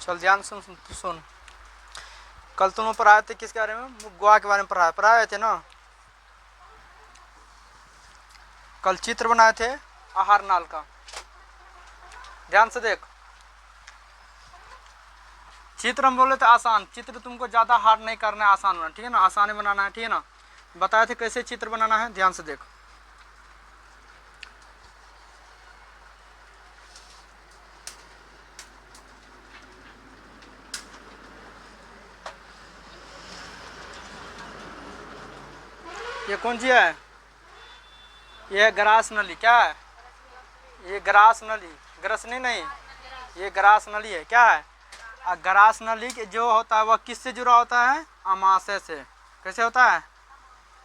चल ध्यान सुन सुन, सुन। कल तुम पढ़ाए थे किसके बारे में? मुगवा के बारे में पढ़ाए थे ना। कल चित्र बनाए थे आहार नाल का, ध्यान से देख। चित्र हम बोले थे आसान, चित्र तुमको ज़्यादा हार्ड नहीं करना है, आसान बनाना, ठीक है ना, आसान बनाना है, ठीक है ना। बताए थे कैसे चित्र बनाना है, ध्यान से देख। ये कौन सी है? ये ग्रास नली, क्या है ये? ग्रास नली, ग्रसनी नहीं, ये ग्रास नली है, क्या है? ग्रास नली जो होता है वह किससे जुड़ा होता है? अमाशय से। कैसे होता है?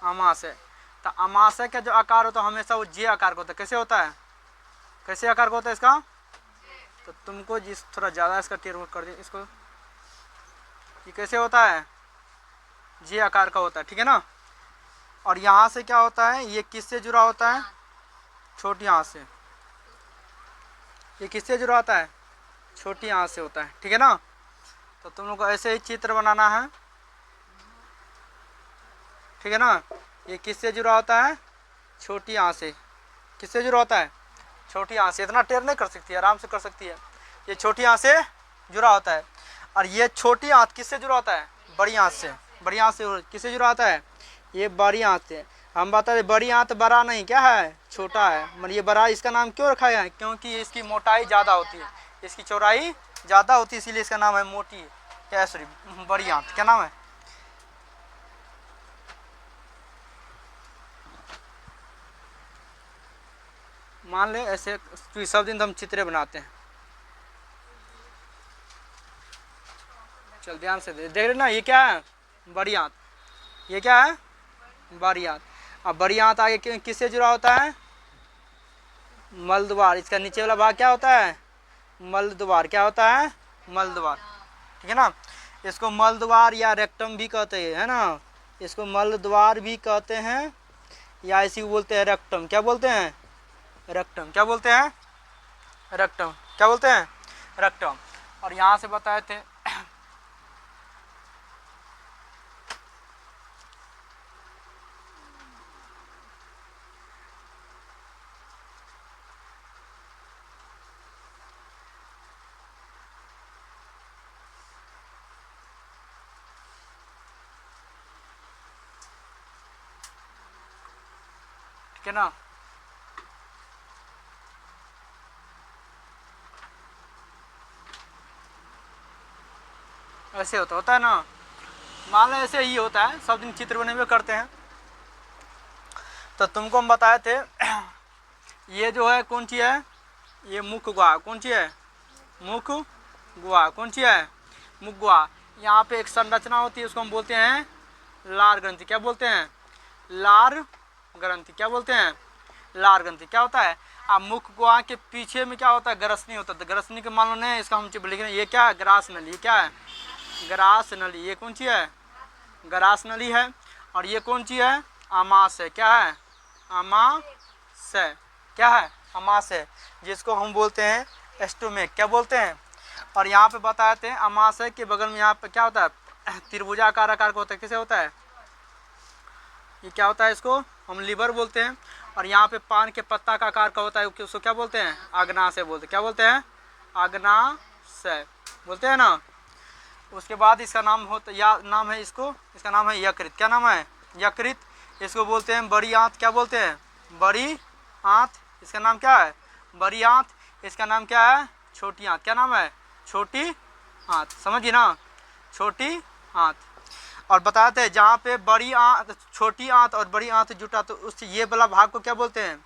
अमाशय। तो अमाशय का जो आकार होता है हमेशा वो जे आकार का होता है। कैसे होता है? कैसे आकार का होता है इसका? तो तुमको जिस थोड़ा ज़्यादा इसका टेर कर दिया इसको, ये कैसे होता है? जे आकार का होता है, ठीक है ना। और यहाँ से क्या होता है? ये किससे जुड़ा होता है? छोटी आँख से। ये किससे जुड़ा होता है? छोटी आँख से होता है, ठीक है ना। तो तुम लोग को ऐसे ही चित्र बनाना है, ठीक है ना। ये किससे जुड़ा होता है? छोटी आँख से। किससे जुड़ा होता है? छोटी आँख से। इतना टेर नहीं कर सकती है, आराम से कर सकती है। ये छोटी आँख से जुड़ा होता है। और ये छोटी आँख किससे जुड़ा होता है? बड़ी आँख से। बड़ी आँख से किससे जुड़ा होता है? ये बड़ी आँख से। हम बता दें बड़ी आँख बड़ा नहीं, क्या है? छोटा है। मतलब ये बड़ा इसका नाम क्यों रखा है? क्योंकि इसकी मोटाई ज़्यादा होती है, इसकी चौड़ाई ज़्यादा होती है, इसीलिए इसका नाम है मोटी, क्या सॉरी बड़ी आँख। क्या नाम है? मान ले ऐसे सब दिन तो हम चित्रे बनाते हैं। चल ध्यान से देख रहे ना, ये क्या है? बड़ी आँत। ये क्या है? बड़ी आँत। अब बड़ी आँत आगे किससे जुड़ा होता है? मलद्वार। इसका नीचे वाला भाग क्या होता है? मलद्वार। क्या होता है? मलद्वार, ठीक है ना। इसको मलद्वार या रेक्टम भी कहते हैं, है ना। इसको मलद्वार भी कहते हैं या इसी को बोलते हैं रेक्टम। क्या बोलते हैं? रेक्टम। क्या बोलते हैं? रेक्टम। क्या बोलते हैं? रेक्टम। और यहाँ से बताए थे ठीक है ना। ऐसे होता है ना। मान लो ऐसे ही होता है, सब दिन चित्र बने हुए करते हैं। तो तुमको हम बताए थे ये जो है कौन सी है? ये मुख गुहा। कौन सी है? मुख गुहा। कौन सी है? मुख गुहा। यहाँ पे एक संरचना होती है, उसको हम बोलते हैं लार ग्रंथि। क्या बोलते हैं? लार ग्रंथि। क्या बोलते हैं? लार ग्रंथि। क्या होता है? अब मुख गुहा के पीछे में क्या होता है? ग्रसनी होता है। तो ग्रसनी के मान लो नहीं, इसका हम लिख रहे हैं, ये क्या है? ग्रास नली। ये क्या है? ग्रास नली। ये कौन सी है? ग्रास नली है। और ये कौन सी है? अमाशय। क्या है? अमाशय। क्या है? अमाशय, जिसको हम बोलते हैं स्टोमेक। क्या बोलते हैं? और यहाँ पे बताए थे अमाशय के बगल में यहाँ पे क्या होता है? त्रिभुजाकार आकार का होता है। कैसे होता है? ये क्या होता है? इसको हम लीवर बोलते हैं। और यहाँ पे पान के पत्ता का आकार का होता है, उसको क्या बोलते हैं? अग्नाशय बोलते हैं। क्या बोलते हैं? अग्नाशय बोलते हैं ना। उसके बाद इसका नाम होता या नाम है इसको, इसका नाम है यकृत। क्या नाम है? यकृत। इसको बोलते हैं बड़ी आंत। क्या बोलते हैं? बड़ी आंत। इसका नाम क्या है? बड़ी आंत। इसका नाम क्या है? छोटी आंत। क्या नाम है? छोटी आंत। समझिए ना, छोटी आंत। और बताते हैं जहाँ पे बड़ी आंत, छोटी आंत और बड़ी आंत जुटा, तो उस ये वाला भाग को क्या बोलते हैं?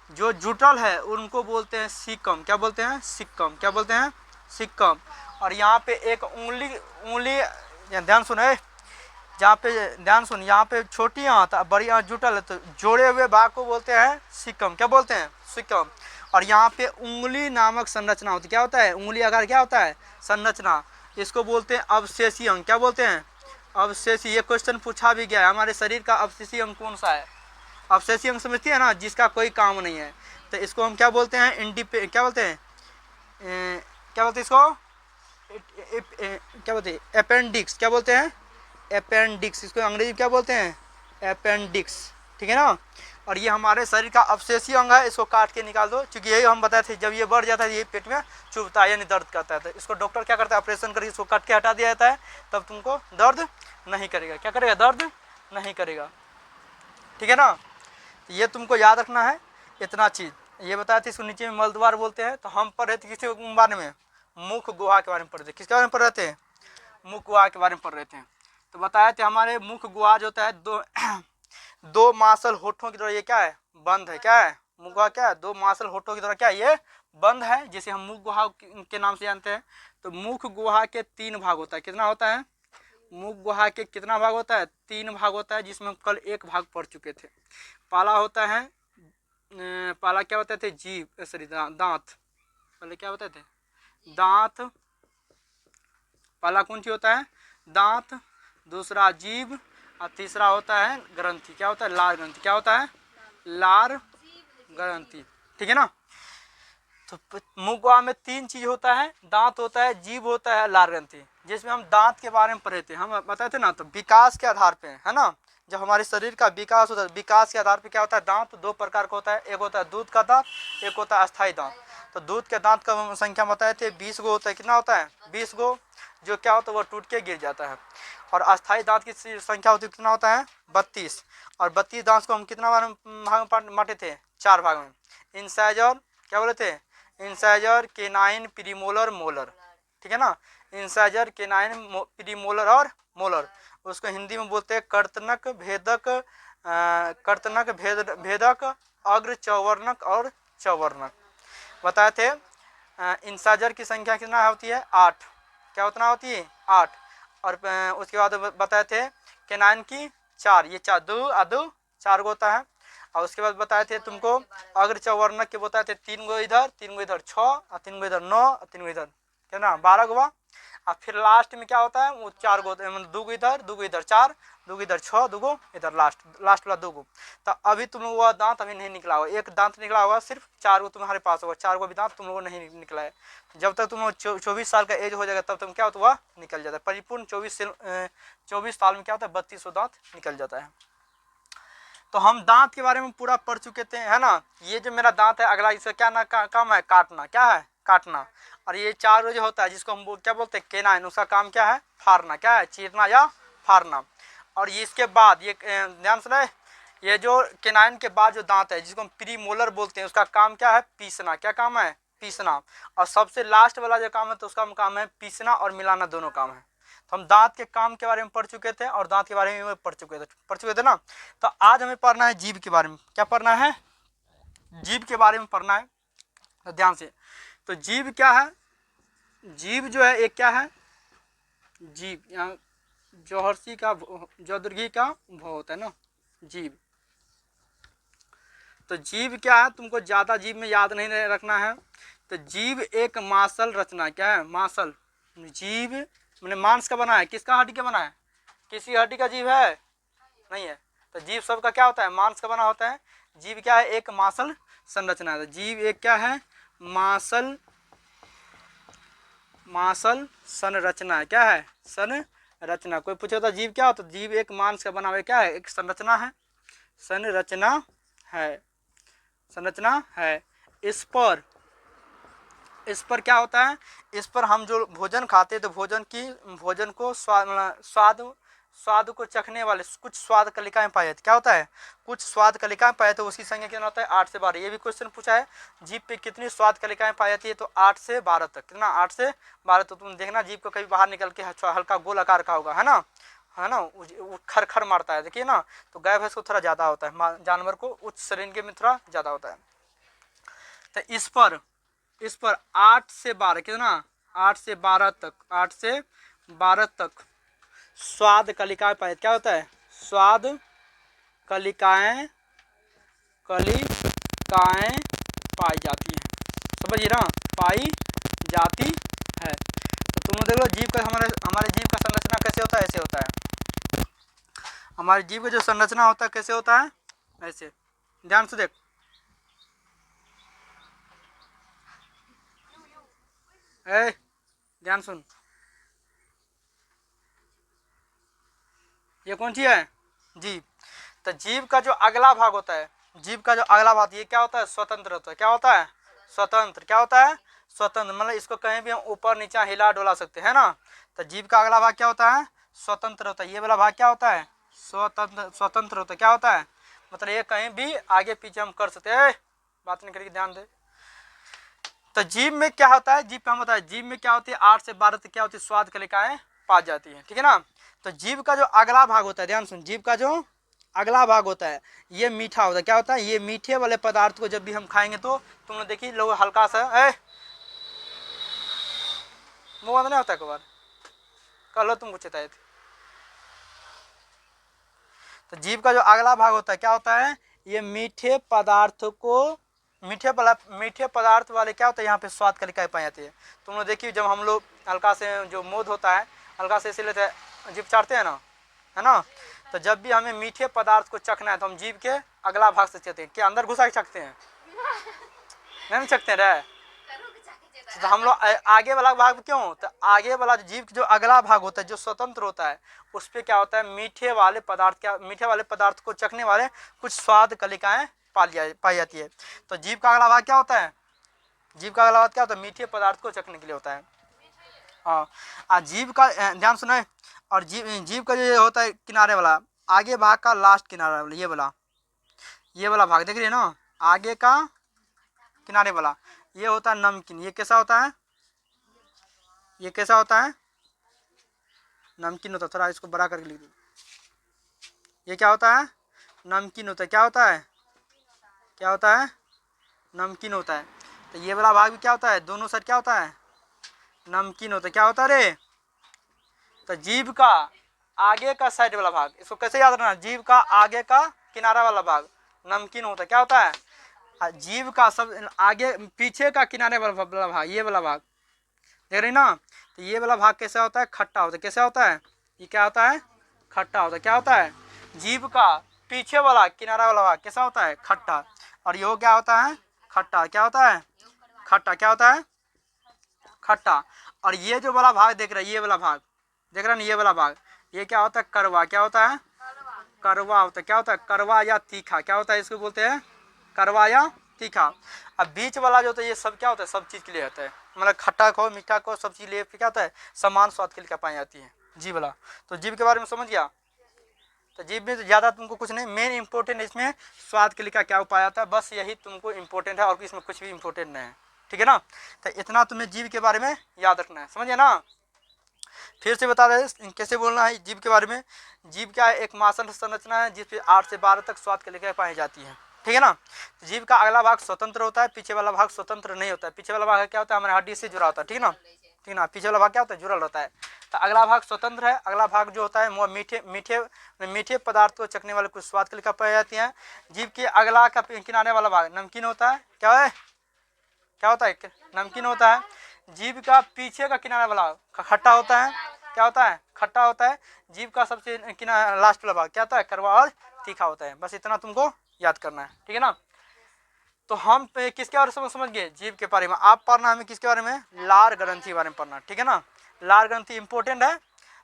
जो जुटल है उनको बोलते हैं सिक्कम। क्या बोलते हैं? सिक्कम। क्या बोलते हैं? सिक्कम। और यहाँ पे एक उंगली ध्यान सुने, जहाँ पे ध्यान सुन, यहाँ पे छोटी आंत बड़ी आंत जुटल है, तो जोड़े हुए भाग को बोलते हैं सिक्कम। क्या बोलते हैं? सिक्कम। और यहाँ पे उंगली नामक संरचना होती है। क्या होता है? उंगली आकार क्या होता है? संरचना। इसको बोलते हैं अवशेषी अंग। क्या बोलते हैं? अवशेषी। ये क्वेश्चन पूछा भी गया है, हमारे शरीर का अवशेषी अंग कौन सा है? अवशेषी अंग समझती है ना, जिसका कोई काम नहीं है। तो इसको हम क्या बोलते हैं? क्या बोलते हैं? क्या बोलते हैं इसको? क्या बोलते हैं, अपेंडिक्स, क्या बोलते हैं, अपेंडिक्स, इसको अंग्रेजी क्या बोलते हैं, अपेंडिक्स, ठीक है ना। और ये हमारे शरीर का अवशेषीय अंग है, इसको काट के निकाल दो, क्योंकि यही हम बताए थे जब ये बढ़ जाता है ये पेट में चुभता है यानी दर्द करता है, तो इसको डॉक्टर क्या करता है, ऑपरेशन करके इसको काट के हटा दिया जाता है, तब तुमको दर्द नहीं करेगा, क्या करेगा, दर्द नहीं करेगा, ठीक है ना। तो ये तुमको याद रखना है इतना चीज़, ये बताया था। इसको नीचे में मलद्वार बोलते हैं। तो हम पढ़ रहे थे किसी बारे में, मुख गुहा के बारे में पढ़ रहे थे, किसके बारे में पढ़ रहे थे, मुख गुहा के बारे में पढ़ रहे थे। तो बताया थे हमारे मुख गुहा जो होता है दो मांसल होठों की तरह ये क्या है, बंद है, क्या है, मुख गुहा क्या है, दो मांसल होठों की तरह क्या है, ये बंद है, जिसे हम मुख गुहा के नाम से जानते हैं। तो मुख गुहा के 3 भाग होता है, कितना होता है, मुख गुहा के कितना भाग होता है, 3 भाग होता है, जिसमें हम कल 1 भाग पढ़ चुके थे। पहला होता है, पहला क्या होता थे, जीभ, सॉरी दांत, पहले क्या होते थे, दांत, पहला कौन चीज होता है, दांत, दूसरा जीभ, और तीसरा होता है ग्रंथि, क्या होता है, लार ग्रंथि, क्या होता है, लार ग्रंथि, ठीक है ना। तो मुख गुहा में 3 चीज होता है, दांत होता है, जीभ होता है, लार ग्रंथि। जिसमें हम दांत के बारे में पढ़े थे, हम बताए थे ना, तो विकास के आधार पे है ना, जब हमारे शरीर का विकास होता है, विकास के आधार पे क्या होता है, दांत 2 प्रकार का होता है, एक होता है दूध का दांत, एक होता है अस्थायी दांत। तो दूध के दांत का संख्या बताए थे 20 गो होता है, कितना होता है, 20 गो, जो क्या होता है वो टूट के गिर जाता है। और अस्थायी दांत की संख्या होती है, कितना होता है, 32। और 32 दांत को हम कितना भाग में बांटे थे, 4 भाग में, इंसाइजर, क्या बोले थे, इंसाइजर, केनाइन, प्रीमोलर, मोलर, ठीक है ना। इंसाइजर, केनाइन, प्रीमोलर और मोलर। उसको हिंदी में बोलते हैं कर्तनक, भेदक, कर्तनक, भेदक, अग्र, चौवर्णक और चौवर्णक। बताए थे इंसाइजर की संख्या कितना होती है, 8, क्या उतना होती है, 8। और उसके बाद बताए थे केनाइन की 4, ये 4 दो अदो 4 गो होता है। और उसके बाद बताए थे तुमको अग्र चौवर्णक के बताए थे 3 गो इधर, 3 गो इधर, 6, और 3 गो इधर 9, और 3 गो इधर, क्या ना 12 गो। और फिर लास्ट में क्या होता है, वो 4 गो, मतलब 2 गो इधर, 2 गो इधर, 4, 2 गो इधर, 6, 2 गो इधर, लास्ट वाला 2 गो। तो अभी तुम लोगों का दांत अभी नहीं निकला होगा, एक दांत निकला होगा, सिर्फ 4 गो तुम्हारे पास होगा, 4 गो भी दांत तुम लोगों नहीं निकला है। जब तक तुम 24 साल का एज हो जाएगा तब तुम क्या होता हुआ निकल जाता है, परिपूर्ण 24 साल में क्या होता है, 32 दांत निकल जाता है। तो हम दांत के बारे में पूरा पढ़ चुके थे, है ना। ये जो मेरा दांत है अगला, इसका क्या ना काम है, काटना, क्या है, काटना। और ये 4 जो होता है जिसको हम क्या बोलते हैं, केनाइन, उसका काम क्या है, फाड़ना, क्या है, चीरना या फाड़ना। और ये इसके बाद ये ध्यान सुने, ये जो केनाइन के बाद जो दांत है जिसको हम प्रीमोलर बोलते हैं, उसका काम क्या है, पीसना, क्या काम है, पीसना। और सबसे लास्ट वाला जो काम है तो उसका काम है पीसना और मिलाना, दोनों काम है। तो हम दांत के काम के बारे में पढ़ चुके थे और दांत के बारे में पढ़ चुके थे ना। तो आज हमें पढ़ना है जीभ के बारे में, क्या पढ़ना है, जीभ के बारे में पढ़ना है, तो ध्यान से। तो जीभ क्या है, जीभ जो है एक क्या है, जीभ यहाँ जोहर्सी का जोदर्गी का भ होता है ना, जीभ। तो जीभ क्या है, तुमको ज्यादा जीभ में याद नहीं रखना है। तो जीभ एक मांसल रचना, क्या है, मांसल, जीभ मैंने मांस का बना है, किसका हड्डी का बना है, किसी हड्डी का जीभ है नहीं है। तो जीभ सबका क्या होता है, मांस का बना होता है। जीभ क्या है, एक मांसल संरचना है। जीभ एक क्या है, मांसल संरचना है, क्या है, संरचना। कोई पूछे तो जीभ क्या होता है, जीभ एक मांस का बना हुआ क्या है, एक संरचना है, संरचना है, संरचना है। इस पर क्या होता है, इस पर हम जो भोजन खाते हैं तो भोजन को स्वाद को चखने वाले कुछ स्वाद कलिकाएं पाई जाती, क्या होता है, कुछ स्वाद कलिकाएं पाई जाती है, उसकी संख्या कितना होता है, 8 से 12। ये भी क्वेश्चन पूछा है, जीभ पे कितनी स्वाद कलिकाएं पाई जाती है, तो 8 से 12 तक, कितना, 8 से 12। तो तुम देखना जीभ को कभी बाहर निकल के हल्का गोल आकार का होगा, है ना, वो खर खर मारता है, देखिए ना। तो गाय भैंस को थोड़ा ज़्यादा होता है, जानवर को उच्च श्रेणी में थोड़ा ज़्यादा होता है। तो इस पर 8 से 12, कितना, 8 से 12 तक, 8 से 12 तक स्वाद कलिकाएं पाई, क्या होता है, स्वाद कलिकाएं पाई जाती हैं, समझिए ना, पाई जाती है। तो तुम देख लो जीव का, हमारे जीव का संरचना कैसे होता है, ऐसे होता है। हमारे जीव का जो संरचना होता है कैसे होता है, ऐसे, ध्यान से देख। ध्यान सुन, ये कौन सी है? जीभ। तो जीभ का जो अगला भाग होता है, जीभ का जो अगला भाग, ये क्या होता है? स्वतंत्र होता है। क्या होता है? स्वतंत्र। क्या होता है? स्वतंत्र। मतलब इसको कहीं भी हम ऊपर नीचे हिला डोला सकते हैं ना। तो जीभ का अगला भाग क्या होता है? स्वतंत्र होता है। ये वाला भाग क्या होता है? स्वतंत्र। स्वतंत्र होता है। क्या होता है? मतलब ये कहीं भी आगे पीछे हम कर सकते हैं। बात नहीं करके ध्यान दे। तो जीभ में क्या होता है? जीभ का होता है, जीभ में क्या होती है? 8 से 12 तक क्या होती है? स्वाद कलिकाएं पाई जाती है, ठीक है ना। तो जीभ का जो अगला भाग होता है, ध्यान सुन, जीभ का जो अगला भाग होता है ये मीठा होता है। क्या होता है? ये मीठे वाले पदार्थ को जब भी हम खाएंगे तो तुम लोग देखिए, लोग हल्का सा मुंह बंद नहीं होता है। कल लो तुम कुछ थे। तो जीभ का जो अगला भाग होता है क्या होता है? ये मीठे पदार्थ को, मीठे पदार्थ वाले क्या होता है? यहाँ पे स्वाद कलिकाएं पाई जाती है। तुम लोग देखिए, जब हम लोग हल्का से जो मोद होता है हल्का से इसे लेते हैं, जीभ चाटते हैं ना, है ना। तो जब भी हमें मीठे पदार्थ को चखना है तो हम जीभ के अगला भाग से चखते हैं। क्या अंदर घुसा के चखते हैं? नहीं चखते रहे। तो हम लोग आगे वाला भाग क्यों? तो आगे वाला जीभ जो अगला भाग होता है जो स्वतंत्र होता है, उस पर क्या होता है? मीठे वाले पदार्थ, क्या मीठे वाले पदार्थ को चखने वाले कुछ स्वाद कलिकाएं पाई जाती है। तो जीभ का अगला भाग क्या होता है? जीभ का अगला भाग क्या होता है? मीठे पदार्थ को चखने के लिए होता है। हाँ, जीभ का ध्यान सुना। और जीभ का जो होता है किनारे वाला, आगे भाग का लास्ट किनारा वाला, ये वाला भाग देख रही है ना, आगे का किनारे वाला, ये होता है नमकीन। ये कैसा होता है? ये कैसा होता है? नमकीन होता है। थोड़ा इसको बड़ा करके लिख दो। ये क्या होता है? नमकीन होता है। क्या होता है? क्या होता है? नमकीन होता है। तो ये वाला भाग भी क्या होता है? दोनों साइड क्या होता है? नमकीन होता है। क्या होता है रे? तो जीभ का आगे का साइड वाला भाग, इसको कैसे याद रखना? जीभ का आगे का किनारा वाला भाग नमकीन होता है। क्या होता है? जीभ का सब आगे पीछे का किनारे वाला भाग, ये वाला भाग देख रही ना। तो ये वाला भाग कैसा होता है? खट्टा होता है। कैसा होता है? ये क्या होता है? खट्टा होता है। क्या होता है? जीभ का पीछे वाला किनारा वाला भाग कैसा होता है? खट्टा। और यो क्या होता है? खट्टा। क्या होता है? खट्टा। क्या होता है? खट्टा। और ये जो वाला भाग देख रहा है, ये वाला भाग देख रहा है ना, ये वाला भाग, ये क्या होता है? करवा। क्या होता है? करवा होता है। क्या होता है? करवा या तीखा। क्या होता है? इसको बोलते हैं करवा या तीखा। अब बीच वाला जो होता है ये सब क्या होता है? सब चीज़ के लिए होता है। मतलब खट्टा को मीठा को सब चीज़ लिए क्या होता है? समान स्वाद के लिए पाई जाती है जीभ वाला। तो जीभ के बारे में समझ गया। तो जीभ में तो ज़्यादा तुमको कुछ नहीं, मेन इंपॉर्टेंट इसमें स्वाद के लिए क्या उपाय आता है, बस यही तुमको इंपॉर्टेंट है, और इसमें कुछ भी इंपॉर्टेंट नहीं है, ठीक है ना। तो इतना तुम्हें जीभ के बारे में याद रखना है, समझिए ना। फिर से बता रहे कैसे बोलना है जीभ के बारे में। जीभ क्या है? एक मांसल संरचना है जिसपे 8 से 12 तक स्वाद के लिए पाई जाती है, ठीक है ना। तो जीभ का अगला भाग स्वतंत्र होता है, पीछे वाला भाग स्वतंत्र नहीं होता है। पीछे वाला भाग क्या होता है? हमारे हड्डी से जुड़ा होता है, ठीक है ना, ठीक है ना। पीछे वाला भाग क्या होता है? जुड़ल होता है। तो अगला भाग स्वतंत्र है। अगला भाग जो होता है वो मीठे पदार्थ को चखने वाले कुछ स्वाद के लिए पाई जाती है। जीभ के अगला का किनारे वाला भाग नमकीन होता है। क्या है? क्या होता है? नमकीन होता है। जीभ का पीछे का किनारा वाला खट्टा होता है। क्या होता है? खट्टा होता है। जीभ का सबसे किनारा लास्ट वाला भाग क्या होता है? कड़वा और तीखा होता है। बस इतना तुमको याद करना है, ठीक है ना। तो हम किसके बारे में समझ गए? जीभ के बारे में। आप पढ़ना हमें किसके बारे में? लार ग्रंथि के बारे में पढ़ना, ठीक है ना। लार ग्रंथि इंपॉर्टेंट है।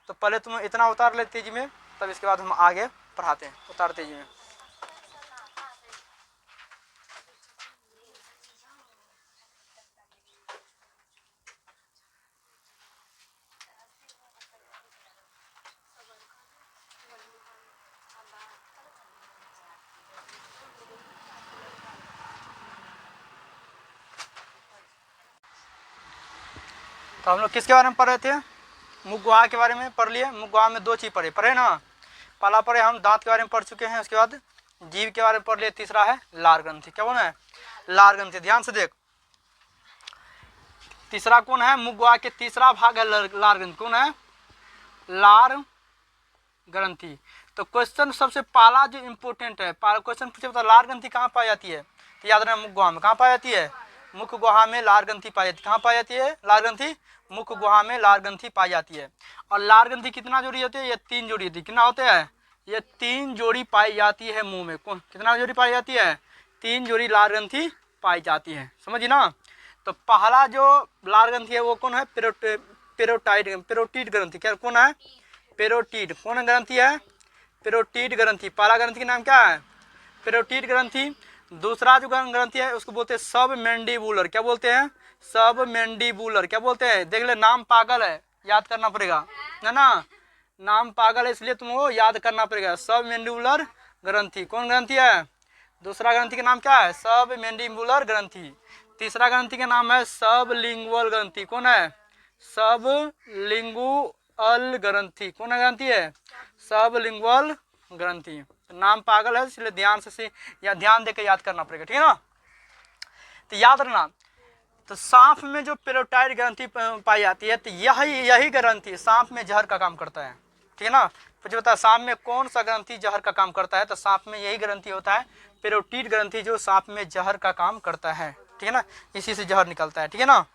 तो पहले तुम इतना उतार ले तेजी में, तब इसके बाद हम आगे पढ़ाते हैं। उतार तेजी में। तो हम लोग किसके बारे में पढ़ रहे थे? मुख गुहा के बारे में पढ़ लिए। मुख गुहा में 2 चीज़ पढ़े ना। पहला पढ़े हम दांत के बारे में पढ़ चुके हैं, उसके बाद जीभ के बारे में पढ़ लिए। तीसरा है लार ग्रंथि। क्या बोला है? लार ग्रंथि। ध्यान से देख, तीसरा कौन है? मुख गुहा के तीसरा भाग है लार ग्रंथि। कौन है? लार ग्रंथि। तो क्वेश्चन सबसे पहला जो इम्पोर्टेंट है, क्वेश्चन पूछे बता लार ग्रंथि कहाँ पाई जाती है? तो याद रखना मुख गुहा में। कहाँ पाई जाती है? मुख गुहा में लार ग्रंथि पाई जाती है। कहाँ पाई जाती है लार ग्रंथि? मुख गुहा में लार ग्रंथि पाई जाती है। और लार ग्रंथि कितना जोड़ी होती है? ये 3 जोड़ी होती है। कितना होते हैं? ये 3 जोड़ी पाई जाती है मुंह में। कौन कितना जोड़ी पाई जाती है? 3 जोड़ी लार ग्रंथि पाई जाती है, समझिए ना। तो पहला जो लार ग्रंथि है वो कौन है? पेरोटिड ग्रंथि। क्या कौन है? पेरोटिड। कौन ग्रंथि है? पेरोटिड ग्रंथि। पहला ग्रंथि का नाम क्या है? पेरोटिड ग्रंथि। दूसरा जो ग्रंथि है उसको बोलते हैं सब मैंडिबुलर। क्या बोलते हैं? सब मैंडिबुलर। क्या बोलते हैं? देख ले, नाम पागल है, याद करना पड़ेगा, है ना, नाम पागल है इसलिए तुमको याद करना पड़ेगा। सब मैंडिबुलर ग्रंथि। कौन ग्रंथि है? दूसरा ग्रंथि का नाम क्या है? सब मैंडिबुलर ग्रंथि। तीसरा ग्रंथि का नाम है सब लिंगुअल ग्रंथि। कौन है? सब लिंगुअल ग्रंथि। कौन ग्रंथि है? सब लिंगुअल ग्रंथि। नाम पागल है इसलिए ध्यान से या ध्यान देकर याद करना पड़ेगा, ठीक है ना। तो याद रखना, तो सांप में जो पेरोटाइड ग्रंथि पाई जाती है, तो यही ग्रंथि सांप में जहर का काम करता है, ठीक है ना। तो जो बता सांप में कौन सा ग्रंथि जहर का काम करता है, तो सांप में यही ग्रंथि होता है पेरोटिड ग्रंथि, जो सांप में जहर का काम करता है, ठीक है ना, इसी से जहर निकलता है, ठीक है ना।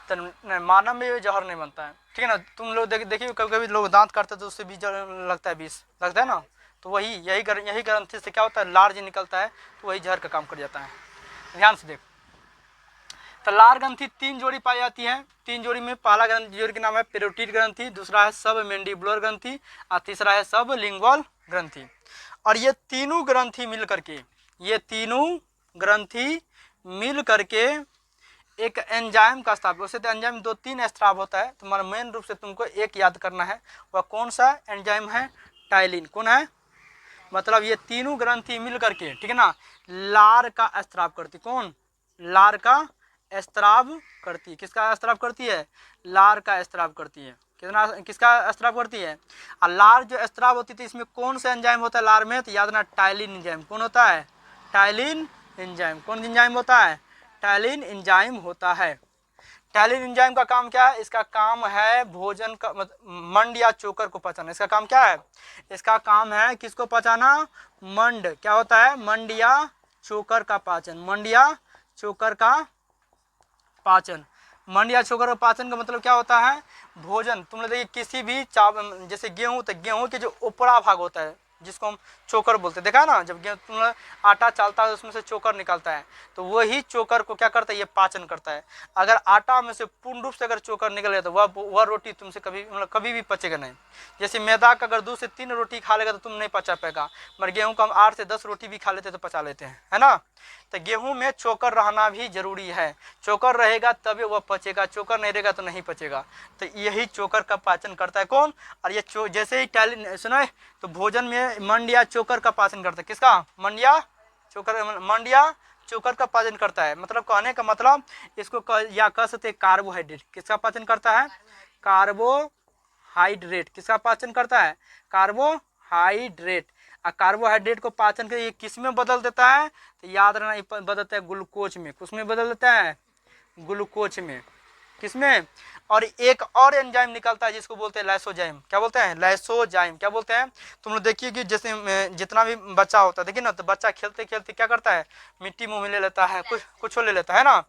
तो मानव में जहर नहीं बनता है, ठीक है ना। तुम लोग देखिए कभी कभी लोग दांत काटते तो उससे बीज लगता है, विष लगता है ना, तो वही यही ग्रंथि से क्या होता है, लार्ज निकलता है, तो वही जहर का काम कर जाता है। ध्यान से देख, तो लार ग्रंथि 3 जोड़ी पाई जाती है। 3 जोड़ी में पहला जोड़ी का नाम है पेरोटिड ग्रंथि, दूसरा है सब मैंडिबुलर ग्रंथि और तीसरा है सब लिंगुअल ग्रंथि। और ये तीनों ग्रंथि मिल करके एक एंजाइम का स्राव। वैसे तो एंजाइम 2-3 स्राव होता है, तुम्हारा मेन रूप से तुमको एक याद करना है, वह कौन सा एंजाइम है? टाइलिन। कौन है? मतलब ये तीनों ग्रंथि मिल करके, ठीक है ना, लार का स्राव करती। कौन? लार का स्राव करती। किसका स्राव करती है? लार का स्राव करती है। किसका स्राव करती है? और लार जो स्राव होती थी, इसमें कौन सा एंजाइम होता है लार में? तो याद रखना, टाइलिन एंजाइम। कौन होता है? Ptyalin enzyme. कौन एंजाइम होता है? टाइलिन एंजाइम होता है। टाइलिन एंजाइम का काम क्या है? इसका काम है भोजन का मंड या चोकर को पचाना। इसका काम क्या है? इसका काम है किसको पचाना? मंड। क्या होता है? मंड या चोकर का पाचन। मंड या चोकर का पाचन। मंड या चोकर का पाचन का मतलब क्या होता है? भोजन। तुम लोग देखिए किसी भी चावल, जैसे गेहूं, तो गेहूं के जो ऊपरा भाग होता है जिसको हम चोकर बोलते हैं, देखा है ना, जब तुम लोग आटा चालता है उसमें से चोकर निकलता है, तो वही चोकर को क्या करता है? ये पाचन करता है। अगर आटा में से पूर्ण रूप से अगर चोकर निकल गया तो वह रोटी तुमसे कभी भी पचेगा नहीं। जैसे मैदा का अगर 2 से 3 रोटी खा लेगा तो तुम नहीं पचा पाएगा, मगर गेहूं का हम 8 से 10 रोटी भी खा लेते तो पचा लेते हैं, है ना। तो गेहूं में चोकर रहना भी जरूरी है। चोकर रहेगा तभी वह पचेगा, चोकर नहीं रहेगा तो नहीं पचेगा। तो यही चोकर का पाचन करता है। कौन? और ये जैसे ही टाइलिन सुना, तो भोजन में मंड या चोकर का पाचन करता है। किसका? मंड या चोकर। मंड या चोकर का पाचन करता है। मतलब कहने का मतलब इसको कह सकते कार्बोहाइड्रेट। किसका पाचन करता है? कार्बोहाइड्रेट। किसका पाचन करता है? कार्बोहाइड्रेट। और कार्बोहाइड्रेट को पाचन के किस में बदल देता है? तो याद रखना, बदलता है ग्लूकोज में। किसमें बदल देता है? ग्लूकोज में। किसमें? और एक और एंजाइम निकलता है जिसको बोलते हैं लाइसोजाइम। क्या बोलते हैं? लाइसोजाइम। क्या बोलते हैं? तुम लोग देखिए कि जैसे जितना भी बच्चा होता है, देखिए ना, तो बच्चा खेलते खेलते क्या करता है? मिट्टी मुंह में ले लेता है, कुछ ले लेता है ना।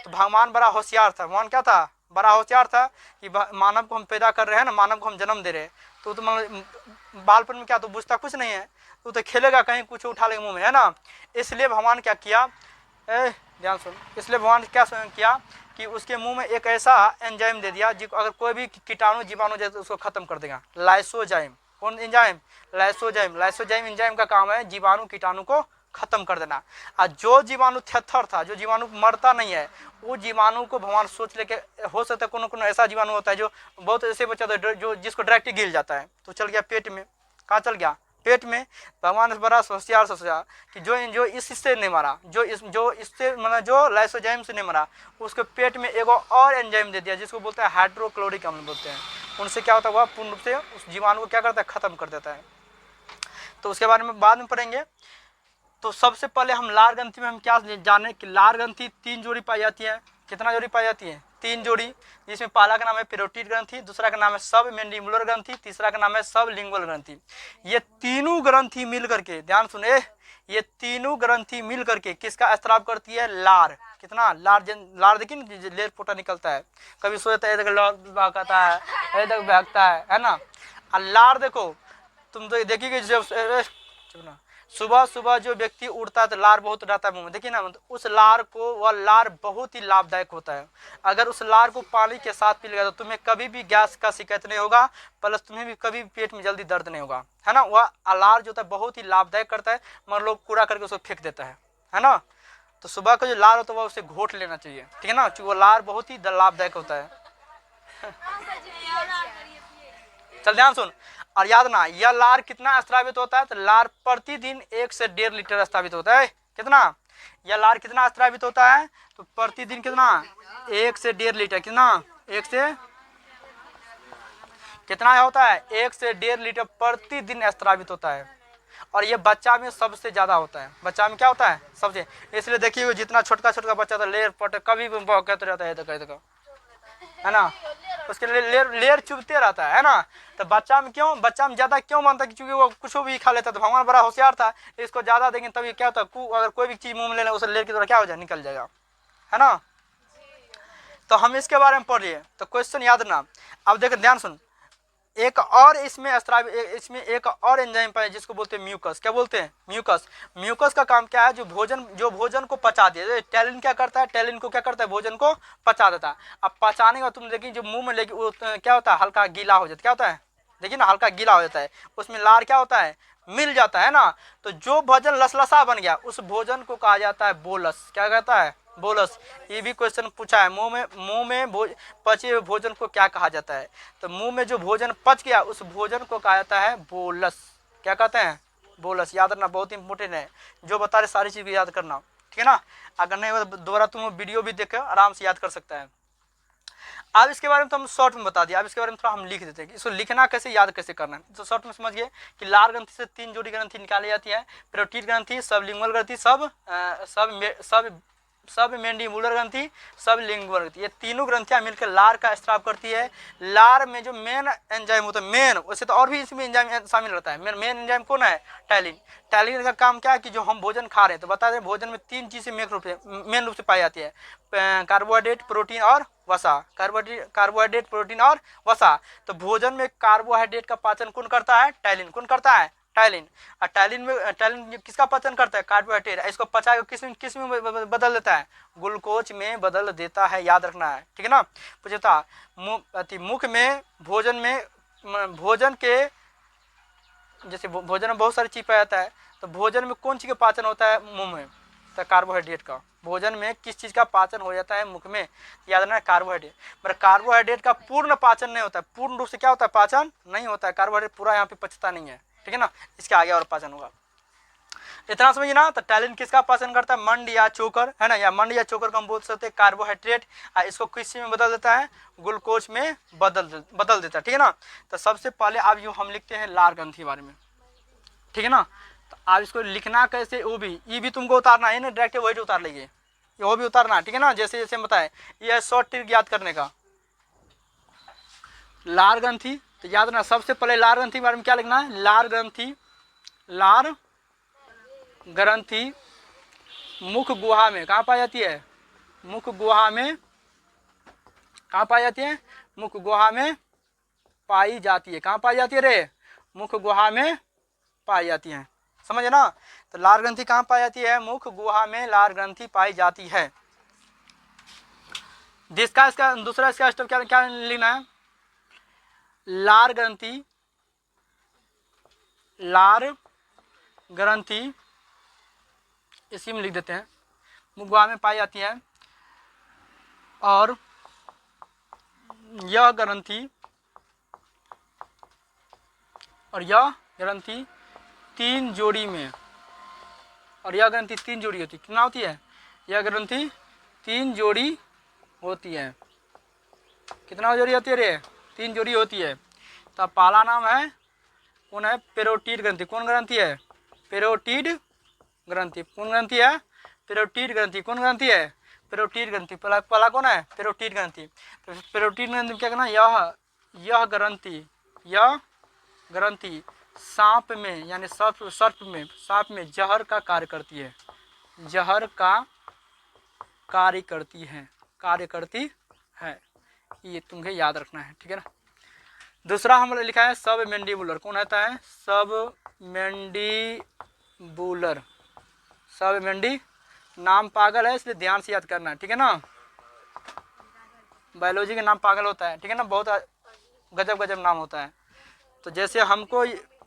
तो भगवान बड़ा होशियार था। भगवान क्या था? बड़ा होशियार था कि मानव को हम पैदा कर रहे हैं ना, मानव को हम जन्म दे रहे हैं, तो बालपन में क्या तो बुझता कुछ नहीं है, तो खेलेगा कहीं कुछ उठा लेगा मुंह में, है ना। इसलिए भगवान क्या किया? ध्यान सुन। इसलिए भगवान क्या किया कि उसके मुंह में एक ऐसा एंजाइम दे दिया जो अगर कोई भी कीटाणु जीवाणु जाए तो उसको खत्म कर देगा। लाइसोजाइम। कौन एंजाइम? लाइसोजाइम। लाइसोजाइम एंजाइम का काम है जीवाणु कीटाणु को खत्म कर देना। और जो जीवाणु थेथर था, जो जीवाणु मरता नहीं है, वो जीवाणु को भगवान सोच लेके, हो सकता है कोनो ऐसा जीवाणु होता है जो बहुत ऐसे बच्चा था जो जिसको डायरेक्ट गिर जाता है, तो चल गया पेट में। कहाँ चल गया? पेट में। भगवान बड़ा होशियार से सोचा कि जो इससे नहीं मरा, जो इससे मतलब जो लाइसोजाइम से नहीं मरा, उसके पेट में एक और एंजाइम दे दिया जिसको बोलते हैं हाइड्रोक्लोरिक अम्ल बोलते हैं। उनसे क्या होता है? वह पूर्ण रूप से उस जीवाणु को क्या करता है? खत्म कर देता है। तो उसके बारे में बाद में पढ़ेंगे। तो सबसे पहले हम लार ग्रंथि में हम क्या जाने कि लार ग्रंथि 3 जोड़ी पाई जाती है। कितना जोड़ी पाई जाती है? 3 जोड़ी, जिसमें पहला का नाम है पेरोटिड ग्रंथि, दूसरा का नाम है सब मैंडिबुलर ग्रंथि, तीसरा का नाम है सब लिंगुअल ग्रंथि। ये तीनों ग्रंथि मिल करके, ध्यान सुने, ये तीनों ग्रंथि मिल करके किसका स्राव करती है? लार। कितना? लार देखिए लेर पोटा निकलता है, कभी सोचता है भागता है, इधर भागता है ना। और लार देखो, तुम तो देखिए जब सुबह सुबह जो व्यक्ति उठता है तो लार बहुत रहता है मुंह में, देखिए ना, उस लार को, वह लार बहुत ही लाभदायक होता है। अगर उस लार को पानी के साथ पी लेगा तो तुम्हें कभी भी गैस का शिकायत नहीं होगा, प्लस तुम्हें भी कभी भी पेट में जल्दी दर्द नहीं होगा, है ना। वह लार जो होता है बहुत ही लाभदायक करता है, मगर लोग कूड़ा करके उसको फेंक देता है ना। तो सुबह का जो लार होता है वह उसे घोट लेना चाहिए, ठीक है ना, क्योंकि वो लार बहुत ही लाभदायक होता है। चल ध्यान सुन और याद ना, यह लार कितना स्रावित होता है, तो लार प्रतिदिन 1 से 1.5 लीटर स्रावित होता है। कितना, यह लार कितना स्रावित होता है, तो प्रतिदिन कितना, 1 से 1.5 लीटर, कितना, 1 से कितना होता है, 1 से 1.5 लीटर प्रतिदिन स्रावित होता है। और ये बच्चा में सबसे ज्यादा होता है, बच्चा में क्या होता है सबसे, इसलिए देखिए जितना छोटका छोटका बच्चा था लेर पट कभी भी कहते रहता है, तो कहते है ना, उसके लिए लेर चुभते रहता है ना। तो बच्चा में क्यों, बच्चा में ज्यादा क्यों मानता है, क्योंकि वो कुछ भी खा लेता था, भगवान बड़ा होशियार था, इसको ज्यादा देंगे तभी क्या होता है, अगर कोई भी चीज मुंह में ले लें उसे लेर की तरह क्या हो जाए, निकल जाएगा, है ना। तो हम इसके बारे में पढ़ लिए, तो क्वेश्चन याद ना। अब देखो ध्यान सुन, एक और इसमें इसमें एक और एंजाइम पाए जिसको बोलते हैं म्यूकस। क्या बोलते हैं, म्यूकस। म्यूकस का काम क्या है, जो भोजन को पचा दे। टैलिन क्या करता है, टैलिन को क्या करता है, भोजन को पचा देता है। अब पचाने के बाद तुम देखिए जो मुंह में लेके वो क्या होता है, हल्का गीला हो जाता है, क्या होता है, देखिए ना, हल्का गीला हो जाता है, उसमें लार क्या होता है, मिल जाता है ना। तो जो भोजन लसलसा बन गया उस भोजन को कहा जाता है बोलस। क्या कहता है, बोलस। ये भी क्वेश्चन पूछा है, मुंह में पचे हुए भोजन को क्या कहा जाता है, तो मुंह में जो भोजन पच गया उस भोजन को कहा जाता है बोलस। क्या कहते हैं, बोलस। याद रखना, बहुत इंपॉर्टेंट है, जो बता रहे सारी चीज याद करना, ठीक है ना। अगर नहीं हो दोबारा तुम वीडियो भी देख आराम से याद कर सकता है। अब इसके बारे में तो हम शॉर्ट में बता दिया, अब इसके बारे में थोड़ा हम लिख देते हैं कि इसको लिखना कैसे, याद कैसे करना है। तो शॉर्ट में समझिए कि लार ग्रंथि से 3 जोड़ी ग्रंथि निकाली जाती है, पेरोटिड ग्रंथि, सबलिंगुअल ग्रंथि, सब मैंडिबुलर ग्रंथि, सब लिंगुअल ग्रंथि। ये तीनों ग्रंथियां मिलकर लार का स्राव करती है। लार में जो मेन एंजाइम होता है, मेन, वैसे तो और भी इसमें एंजाइम शामिल रहता है, मेन एंजाइम कौन है, टैलिन। टैलिन का काम क्या है कि जो हम भोजन खा रहे हैं, तो बता दें भोजन में 3 चीजें मेन रूप से पाई जाती है, कार्बोहाइड्रेट, प्रोटीन और वसा। कार्बोहाइड्रेट, प्रोटीन और वसा। तो भोजन में कार्बोहाइड्रेट का पाचन कौन करता है, टैलिन। कौन करता है, टैलिन। और टैलिन किसका पाचन करता है, कार्बोहाइड्रेट। इसको पचा के किस में बदल देता है, ग्लूकोज में बदल देता है, याद रखना है, ठीक है ना। पूछता मुख में भोजन के, जैसे भोजन में बहुत सारी चीज पाया जाता है, तो भोजन में कौन चीज का पाचन होता है, मुंह में, तो कार्बोहाइड्रेट का। भोजन में किस चीज का पाचन हो जाता है, मुख में, याद रखना, कार्बोहाइड्रेट। पर कार्बोहाइड्रेट का पूर्ण पाचन नहीं होता है, पूर्ण रूप से क्या होता है, पाचन नहीं होता है, कार्बोहाइड्रेट पूरा यहाँ पे पचता नहीं है, ठीक है ना। इसके आगे और पाचन होगा, इतना समझिए ना। तो टैलिन किसका पाचन करता है, मंड या चोकर, है ना, या मंड या चोकर को हम बोल सकते हैं कार्बोहाइड्रेट। इसको किस में बदल देता है, ग्लूकोज में बदल देता है, ठीक है ना। तो सबसे पहले अब यूँ हम लिखते हैं लार ग्रंथि के बारे में, ठीक है ना। तो आप इसको लिखना कैसे, वो भी, ये भी तुमको उतारना है ना, डायरेक्ट वही उतार लीजिए, वो भी उतारना, ठीक है ना, जैसे जैसे बताए। ये शॉर्ट ट्रिक याद करने का, लार ग्रंथि। तो याद रखना, सबसे पहले लार ग्रंथि के बारे में क्या लिखना है, लार ग्रंथि मुख गुहा में कहाँ पाई जाती है, मुख गुहा में कहाँ पाई जाती है, मुख गुहा में पाई जाती है। कहाँ पाई जाती है रे, मुख गुहा में पाई जाती है, समझे ना। तो लार ग्रंथि कहाँ पाई जाती है, मुख गुहा में लार ग्रंथि पाई जाती है। जिसका इसका दूसरा इसका स्टेप क्या क्या लिखना है, लार ग्रंथि इसी में लिख देते हैं, मुख गुहा में पाई जाती है। और यह ग्रंथि 3 जोड़ी में, और यह ग्रंथि 3 जोड़ी होती है। कितना होती है, यह ग्रंथि 3 जोड़ी होती है। कितना जोड़ी होती है रे, 3 जोड़ी होती है। तो पहला नाम है कौन है, पेरोटिड ग्रंथि। कौन ग्रंथि है, पेरोटिड ग्रंथि। कौन ग्रंथि है, पेरोटिड ग्रंथि। कौन ग्रंथि है, पेरोटिड ग्रंथि। पहला कौन है, पेरोटिड ग्रंथि। तो पेरोटिड ग्रंथि क्या करना, यह ग्रंथि सांप में, यानी सांप में जहर का कार्य करती है, जहर का कार्य करती है। ये तुम्हें याद रखना है, ठीक है ना। दूसरा हम लिखा है सब मैंडिबुलर। कौन होता है, सब बूलर। सब मेंढी नाम पागल है, इसलिए ध्यान से याद करना है, ठीक है ना। बायोलॉजी के नाम पागल होता है, ठीक है ना, बहुत गजब गजब नाम होता है। तो जैसे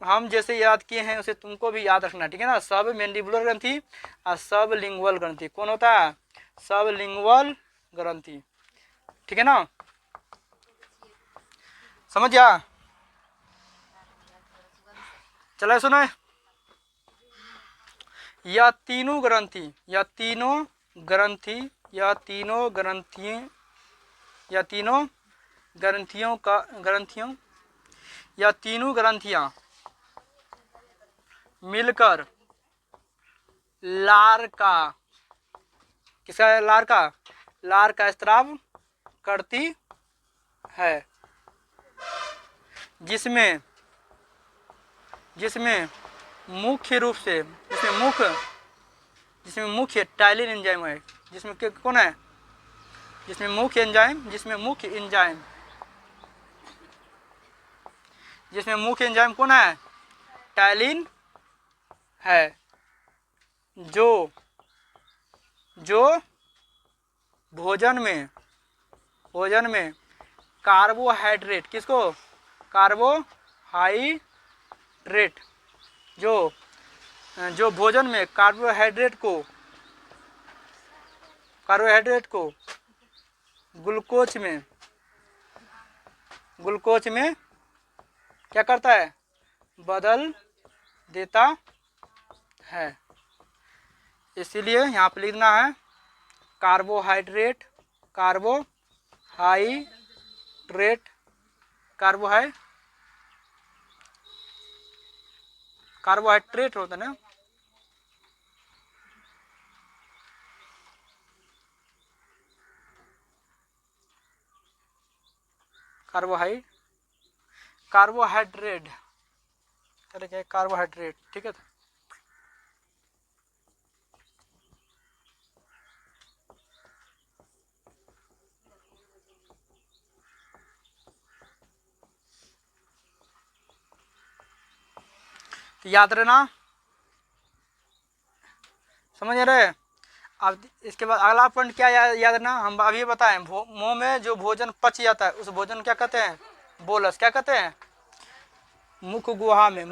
हम जैसे याद किए हैं उसे तुमको भी याद रखना, ठीक है ना। सब मैंडिबुलर ग्रंथि और सब लिंगुअल ग्रंथि। कौन होता है? सब लिंगुअल ग्रंथि, ठीक है ना। समझ गया? चलो सुनो, यह तीनों ग्रंथि या तीनों ग्रंथियां मिलकर लार का, किसका? लार का स्त्राव करती है, जिसमें मुख्य रूप से जिसमें मुख्य टाइलिन एंजाइम है। जिसमें कौन है? जिसमें मुख्य एंजाइम कौन है? टाइलिन है, जो भोजन में कार्बोहाइड्रेट, किसको? कार्बोहाइड्रेट, जो भोजन में कार्बोहाइड्रेट को ग्लूकोज में क्या करता है? बदल देता है। इसीलिए यहाँ पे लिखना है कार्बोहाइड्रेट होता है ना। कार्बोहाइड्रेट, अरे क्या कार्बोहाइड्रेट, ठीक है। तो याद रहना, समझ रहे? अब इसके बाद अगला पॉइंट क्या याद रखना, हम अभी बताएं। मुंह में जो भोजन पच जाता है उस भोजन क्या कहते हैं? बोलस। क्या कहते हैं? मुख गुहा में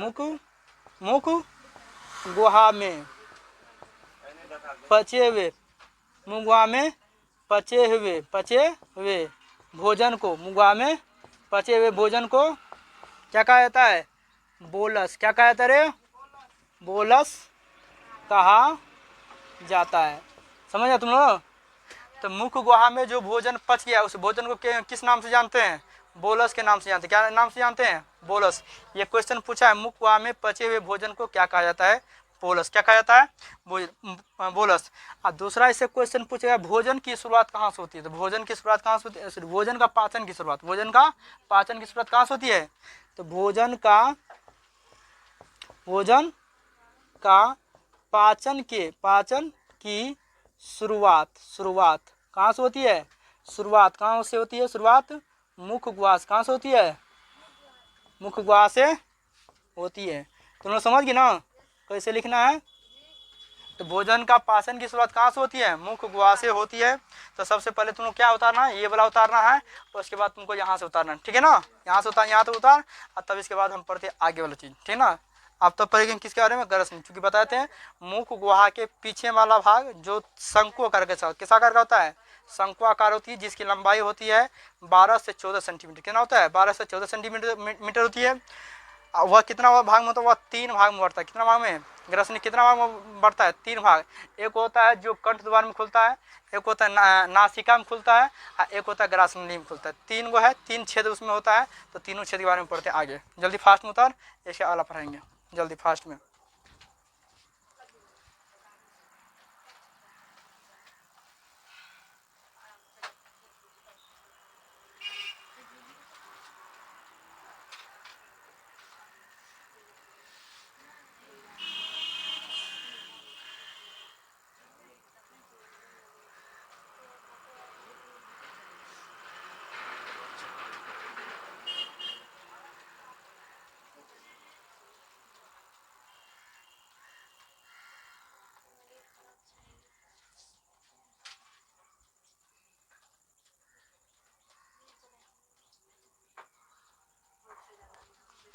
पचे हुए भोजन को, मुगुहा में पचे हुए भोजन को क्या कहा जाता है? बोलस। क्या कहा जाता है रे? बोलस कहा जाता है। समझ तुम लोग? तो मुख गुहा में जो भोजन पच गया उस भोजन को किस नाम से जानते हैं? बोलस के नाम से जानते हैं। क्या नाम से जानते हैं? बोलस। ये क्वेश्चन पूछा है, मुख गुहा में पचे हुए भोजन को क्या कहा जाता है? बोलस। क्या कहा जाता है? बोलस। और दूसरा इससे क्वेश्चन पूछेगा, भोजन की शुरुआत कहाँ से होती है? तो भोजन की शुरुआत कहाँ से होती है? भोजन का पाचन की शुरुआत कहाँ से होती है? तो भोजन का पाचन की शुरुआत कहाँ से होती है? शुरुआत कहाँ से होती है? शुरुआत मुख गुहा से। कहाँ से होती है? मुख गुहा से होती है। तुम लोग समझ गए ना कैसे लिखना है? तो भोजन का पाचन की शुरुआत कहाँ से होती है? मुख गुहा से होती है। तो सबसे पहले तुमको क्या उतारना है? ये वाला उतारना है, और उसके बाद तुमको यहाँ से उतारना है, ठीक है ना। यहाँ से उतार, यहाँ तो उतार, और तब इसके बाद हम पढ़ते आगे वाला चीज, ठीक है ना। आप तो पढ़ेंगे किसके बारे में? ग्रसन। चूंकि बताते हैं मुख गुहा के पीछे वाला भाग जो शंकु आकार के साथ, किस आकार का होता है? शंकु आकार होती है, जिसकी लंबाई होती है 12 से 14 सेंटीमीटर। कितना होता है? 12 से 14 सेंटीमीटर होती है। वह कितना भाग में होता है? वह 3 भाग में बढ़ता है। कितना भाग में? ग्रसनी कितना भाग में बढ़ता है? 3 भाग। एक होता है जो कंठ द्वार में खुलता है, एक होता है नासिका में खुलता है, और एक होता है ग्रासनली में खुलता है। 3 गो है, 3 छेद उसमें होता है। तो तीनों छेद के बारे में पढ़ते हैं आगे। जल्दी फास्ट में उतार, इसके अगला पढ़ाएंगे जल्दी फास्ट में।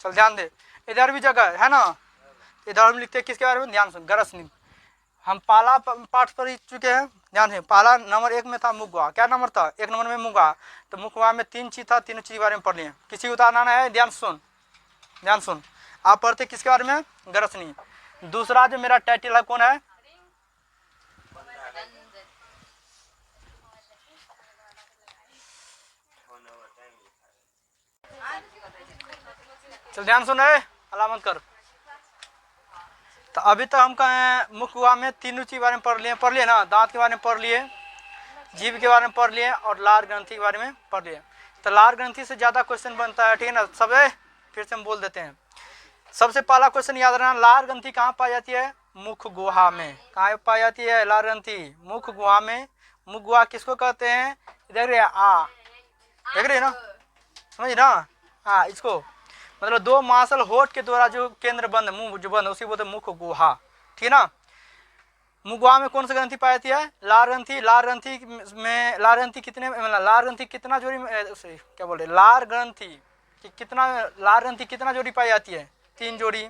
चल ध्यान दे, इधर भी जगह है ना, इधर हम लिखते हैं किसके बारे में, ध्यान सुन, ग्रसनी। हम पाला पाठ पर चुके हैं, ध्यान से। पाला नंबर 1 में था मुखवा, क्या नंबर था, 1 नंबर में मुखवा। तो मुखवा में 3 चीज था, तीनों चीज के बारे में पढ़ लिए। किसी उदाहरण आना है, ध्यान सुन, ध्यान सुन। आप पढ़ते किसके बारे में, ग्रसनी। दूसरा जो मेरा टाइटल है कौन है, चल ध्यान सुन, अलामत कर। तो अभी तक हम कहें मुखवा में तीनों चीज के बारे में पढ़ लिए ना, दांत के बारे में पढ़ लिए, जीभ के बारे में पढ़ लिए और लार ग्रंथि के बारे में पढ़ लिए। तो लार ग्रंथि से ज्यादा क्वेश्चन बनता है, ठीक है ना। सब फिर से हम बोल देते हैं। सबसे पहला क्वेश्चन याद रखना, लार ग्रंथि कहाँ पाई जाती है, मुख गुहा में। कहाँ पाई जाती है लार ग्रंथि, मुख गुहा में। मुख गुहा किसको कहते हैं, देख रहे आ, देख रहे ना, समझ ना, हाँ इसको, मतलब 2 मांसल होठ के द्वारा जो केंद्र बंद, मुंह जो बंद, उसी बोलते मुख गुहा, ठीक है ना। मुख गुहा में कौन सी ग्रंथि पाई जाती है, लार ग्रंथि। लार ग्रंथि में, लार ग्रंथि कितने, मतलब लार ग्रंथि कितना जोड़ी, क्या बोल रहे, लार ग्रंथि कितना, लार ग्रंथि कितना जोड़ी पाई जाती है, 3 जोड़ी।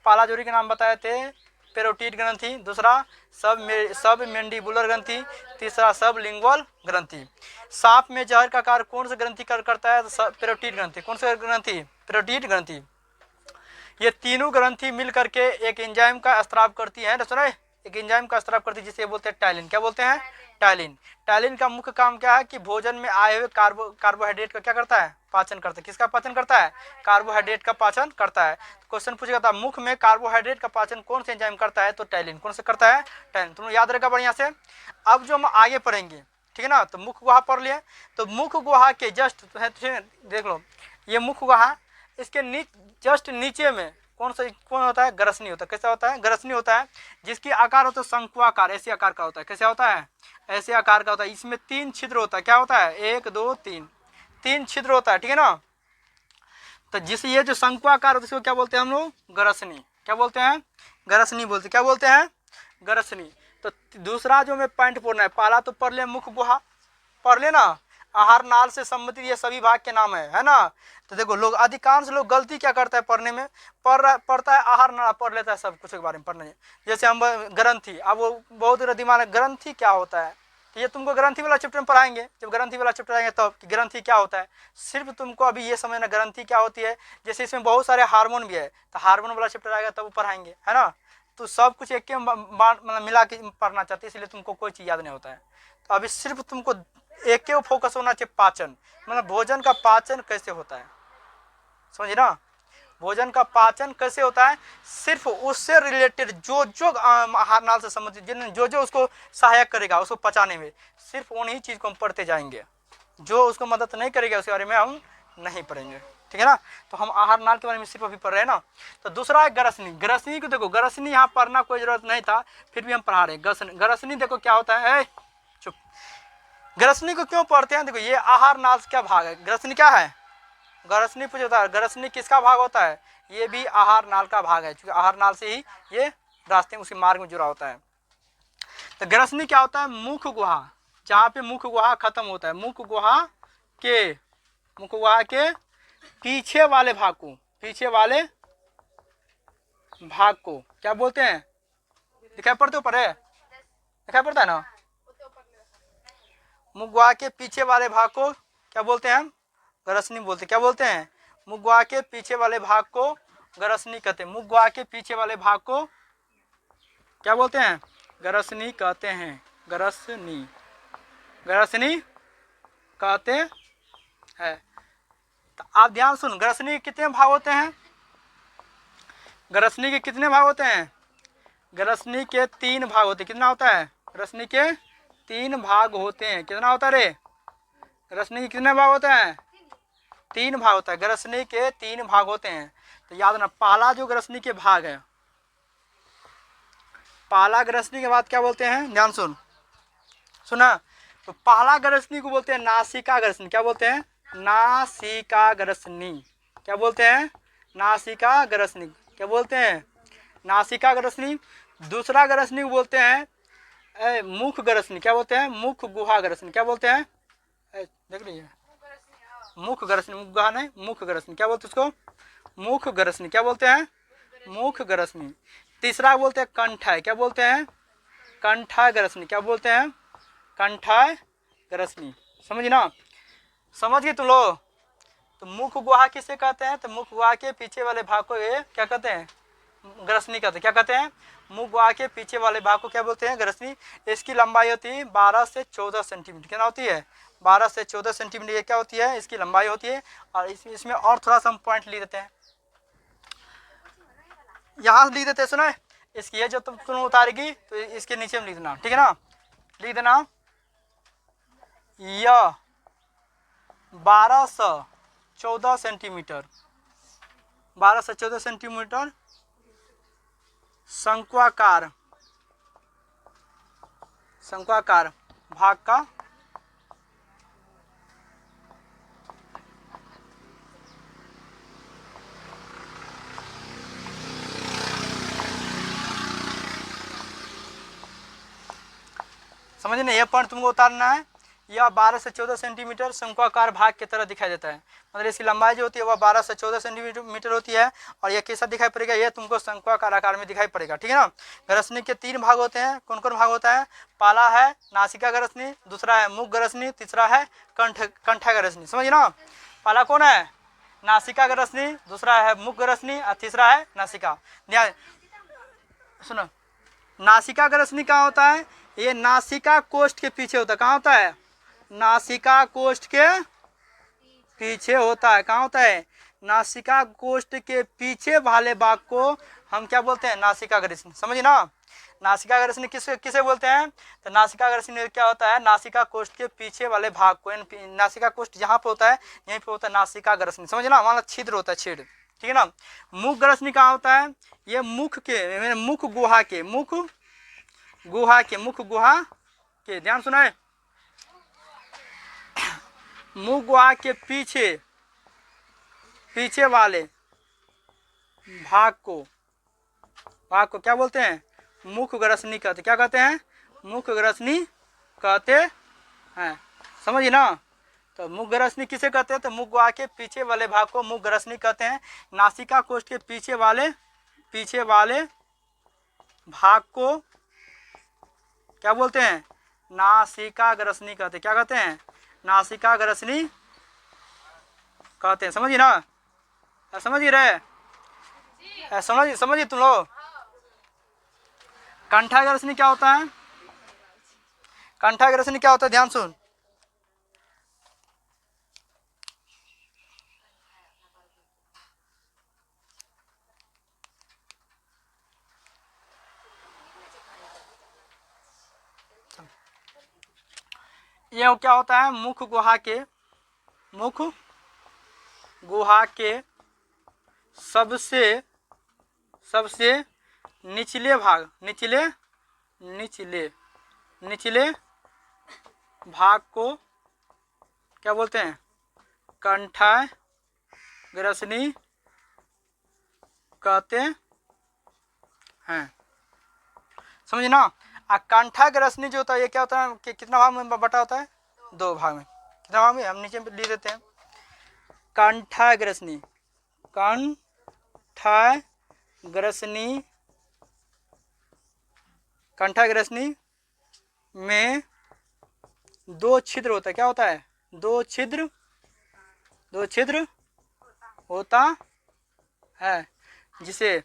पहला जोड़ी के नाम बताए थे पेरोटिड ग्रंथि, दूसरा सब मैंडिबुलर ग्रंथि, तीसरा सब लिंगुअल ग्रंथि। सांप में जहर का कार्य कौन सा ग्रंथि करता है, तो पेरोटिड ग्रंथि। कौन सा ग्रंथि, पेरोटिड ग्रंथि। ये तीनों ग्रंथि मिल करके एक एंजाइम का स्त्राव करती है, सुना, एक एंजाइम का स्त्राव करती है जिसे बोलते हैं टाइलिन। क्या बोलते हैं, टाइलिन। टाइलिन का मुख्य काम क्या है कि भोजन में आए हुए कार्बोहाइड्रेट का क्या करता है, पाचन करता है। किसका पाचन करता है, कार्बोहाइड्रेट का पाचन करता है। तो क्वेश्चन पूछेगा था, मुख में कार्बोहाइड्रेट का पाचन कौन से एंजाइम करता है, तो टाइलिन। कौन से करता है, टाइलिन। तुम याद रखा बढ़िया से। अब जो हम आगे पढ़ेंगे, ठीक है ना, तो मुख गुहा पढ़ लिए। तो मुख गुहा के जस्ट देख लो, ये मुख गुहा, इसके जस्ट नीचे में कौन होता है, ग्रसनी होता है। कैसा होता है, ग्रसनी होता है, जिसकी आकार होता है शंकुआकार, ऐसे आकार का होता है। कैसे होता है, ऐसे आकार का होता है। इसमें 3 छिद्र होता है। क्या होता है, 1 2 3 छिद्र होता है, ठीक है ना। तो जिस ये जो शंकुआकार होता है इसको क्या बोलते हैं हम लोग, ग्रसनी। क्या बोलते हैं, ग्रसनी बोलते, क्या बोलते हैं, ग्रसनी। तो दूसरा जो मैं पॉइंट पढ़ना है, पहला तो पढ़ ले मुख गुहा, पढ़ ले ना। आहार नाल से संबंधित ये सभी भाग के नाम है ना। तो देखो लोग, अधिकांश लोग गलती क्या करता है पढ़ने में, पढ़ता है आहार नाल, पढ़ लेता है सब कुछ के बारे में पढ़ने। जैसे हम ग्रंथि, अब वो बहुत दिमाग में ग्रंथि क्या होता है, तो ये तुमको ग्रंथि वाला चैप्टर में पढ़ाएंगे। जब ग्रंथि वाला चैप्टर आएंगे तब तो ग्रंथि क्या होता है, सिर्फ तुमको अभी ये समझना ग्रंथि क्या होती है। जैसे इसमें बहुत सारे हार्मोन भी है, तो हार्मोन वाला चैप्टर आएगा तब मतलब है ना। तो सब कुछ एक मतलब मिला के पढ़ना चाहते हैं, इसलिए तुमको कोई चीज़ याद नहीं होता है। तो अभी सिर्फ तुमको एक ही फोकस होना चाहिए, पाचन, मतलब भोजन का पाचन कैसे होता है, समझे ना। भोजन का पाचन कैसे होता है, सिर्फ उससे रिलेटेड जो आहार नाल से संबंधित जो उसको सहायक करेगा उसको पचाने में, सिर्फ उन्हीं चीज को हम पढ़ते जाएंगे। जो उसको मदद नहीं करेगा उसके बारे में हम नहीं पढ़ेंगे, ठीक है ना। तो हम आहार नाल के बारे में सिर्फ अभी पढ़ रहे हैं ना। तो दूसरा है ग्रसनी। ग्रसनी को देखो, ग्रसनी यहाँ पढ़ना कोई जरूरत नहीं था, फिर भी हम पढ़ा रहे हैं। ग्रसनी देखो क्या होता है, चुप। ग्रसनी को क्यों पढ़ते हैं, देखो ये आहार नाल क्या भाग है, ग्रसनी क्या है, ग्रसनी पूछता है, ग्रसनी किसका भाग होता है, ये भी आहार नाल का भाग है, क्योंकि आहार नाल से ही ये रास्ते में उसके मार्ग में जुड़ा होता है। तो ग्रसनी क्या होता है, मुख गुहा, जहाँ पे मुख गुहा खत्म होता है, मुख गुहा के पीछे वाले भाग को क्या बोलते हैं, दिखाई पड़ते ऊपर है, दिखाई पड़ता है ना। मुख गुहा के पीछे वाले भाग को क्या बोलते हैं हम, ग्रसनी बोलते। क्या बोलते हैं, मुख गुहा के पीछे वाले भाग को ग्रसनी कहते हैं। मुख गुहा के पीछे वाले भाग को क्या बोलते हैं, ग्रसनी कहते हैं। ग्रसनी कहते हैं। तो आप ध्यान सुन, ग्रसनी के कितने भाग होते हैं, ग्रसनी के कितने भाग होते हैं, ग्रसनी के 3 भाग होते हैं। कितना होता है, ग्रसनी के 3 भाग होते हैं। कितना होता है रे, ग्रसनी के कितने भाग होते हैं, 3 भाग होता है। ग्रसनी के 3 भाग होते हैं। तो याद रखना, पहला जो ग्रसनी के भाग है, पहला ग्रसनी के बाद क्या बोलते हैं, ध्यान सुना। तो पहला ग्रसनी को बोलते हैं नासिका ग्रसनी। क्या बोलते हैं, नासिका ग्रसनी। क्या बोलते हैं, नासिका ग्रसनी। क्या बोलते हैं, नासिका ग्रसनी। दूसरा ग्रसनी को बोलते हैं मुख ग्रसनी। क्या बोलते हैं, मुख गुहा ग्रसनी। क्या बोलते हैं, देख लीजिए, मुख ग्रसनी, मुख गुहा नहीं, मुख ग्रसनी, क्या बोलते हैं उसको, मुख ग्रसनी, क्या बोलते हैं, मुख ग्रसनी। तीसरा बोलते हैं कंठाय, क्या बोलते हैं, कंठाय ग्रसनी, क्या बोलते हैं, कंठाय ग्रसनी। समझ ना, समझ गए तुम लोग। तो मुख गुहा किसे कहते हैं, तो मुख गुहा के पीछे वाले भाग को ये क्या कहते हैं, ग्रसनी कहते हैं। क्या कहते हैं, मुख गुहा के पीछे वाले भाग को क्या बोलते हैं, ग्रसनी। इसकी लंबाई होती है 12 से 14 सेंटीमीटर। कितना होती है, 12 से 14 सेंटीमीटर ये क्या होती है, इसकी लंबाई होती है। और इसमें और थोड़ा सा हम पॉइंट लिख देते हैं, यहाँ लिख देते हैं, सुना है इसकी, ये जो तुम उतारेगी तो इसके नीचे में लिख देना, ठीक है ना, लिख देना, यह 12 से 14 सेंटीमीटर, 12 से 14 सेंटीमीटर शंक्वाकार, शंक्वाकार भाग का समझ नहीं, यह पॉइंट तुमको उतारना है। यह 12 से 14 सेंटीमीटर शंक्वाकार भाग की तरह दिखाई देता है, मतलब इसकी लंबाई जो होती है वह 12 से 14 सेंटीमीटर होती है। और यह कैसा दिखाई पड़ेगा, यह तुमको शंक्वाकार आकार में दिखाई पड़ेगा, ठीक है ना। ग्रसनी के 3 भाग होते हैं, कौन कौन भाग होता है, पहला है नासिका ग्रसनी, दूसरा है मुख ग्रसनी, तीसरा है कंठा ग्रसनी। समझ ना, पहला कौन है, नासिका ग्रसनी, दूसरा है मुख ग्रसनी और तीसरा है नासिका। ध्यान सुनो, नासिका ग्रसनी कहाँ होता है, ये नासिका कोष्ठ के पीछे होता है। कहाँ होता है, नासिका कोष्ठ के पीछे होता है। कहाँ होता है, नासिका कोष्ठ के पीछे वाले भाग को हम क्या बोलते हैं, नासिका ग्रसनी। समझिए ना, नासिका ग्रसनी किसे किसे बोलते हैं, तो नासिका ग्रसनी क्या होता है, नासिका कोष्ठ के पीछे वाले भाग को, नासिका कोष्ठ जहाँ पे होता है यहीं पे होता है नासिका ग्रसनी। समझिए ना, हमारा छिद्र होता है, छिद्र, ठीक है ना। मुख ग्रसनी कहाँ होता है, ये मुख के, मुख गुहा के, मुख गुहा के, मुख गुहा के, ध्यान सुनाए, मुख गुहा के पीछे, पीछे वाले भाग को क्या बोलते हैं, मुख ग्रसनी कहते। क्या कहते हैं, मुख ग्रसनी कहते हैं। समझिए ना, तो मुख ग्रसनी किसे कहते हैं, तो मुख गुहा के पीछे वाले भाग को मुख ग्रसनी कहते हैं। नासिका कोष्ठ के पीछे वाले भाग को क्या बोलते हैं, नासिका ग्रसनी कहते। क्या कहते हैं, नासिका ग्रसनी कहते हैं। समझिए ना, समझिए रहे, समझिए तुम लोग। कंठा ग्रसनी क्या होता है, कंठा ग्रसनी क्या होता है, ध्यान सुन, ये क्या होता है, मुख गुहा के सबसे निचले भाग, निचले भाग को क्या बोलते हैं, कंठा ग्रसनी कहते हैं। समझिए ना, कंठा ग्रसनी जो होता है ये क्या होता है, कि कितना भाग में बटा होता है, 2 भाग में। कितना भाग में, हम नीचे लिख देते हैं, कंठा ग्रसनी, कंठा ग्रसनी में 2 छिद्र होता है। क्या होता है, 2 छिद्र होता है, जिसे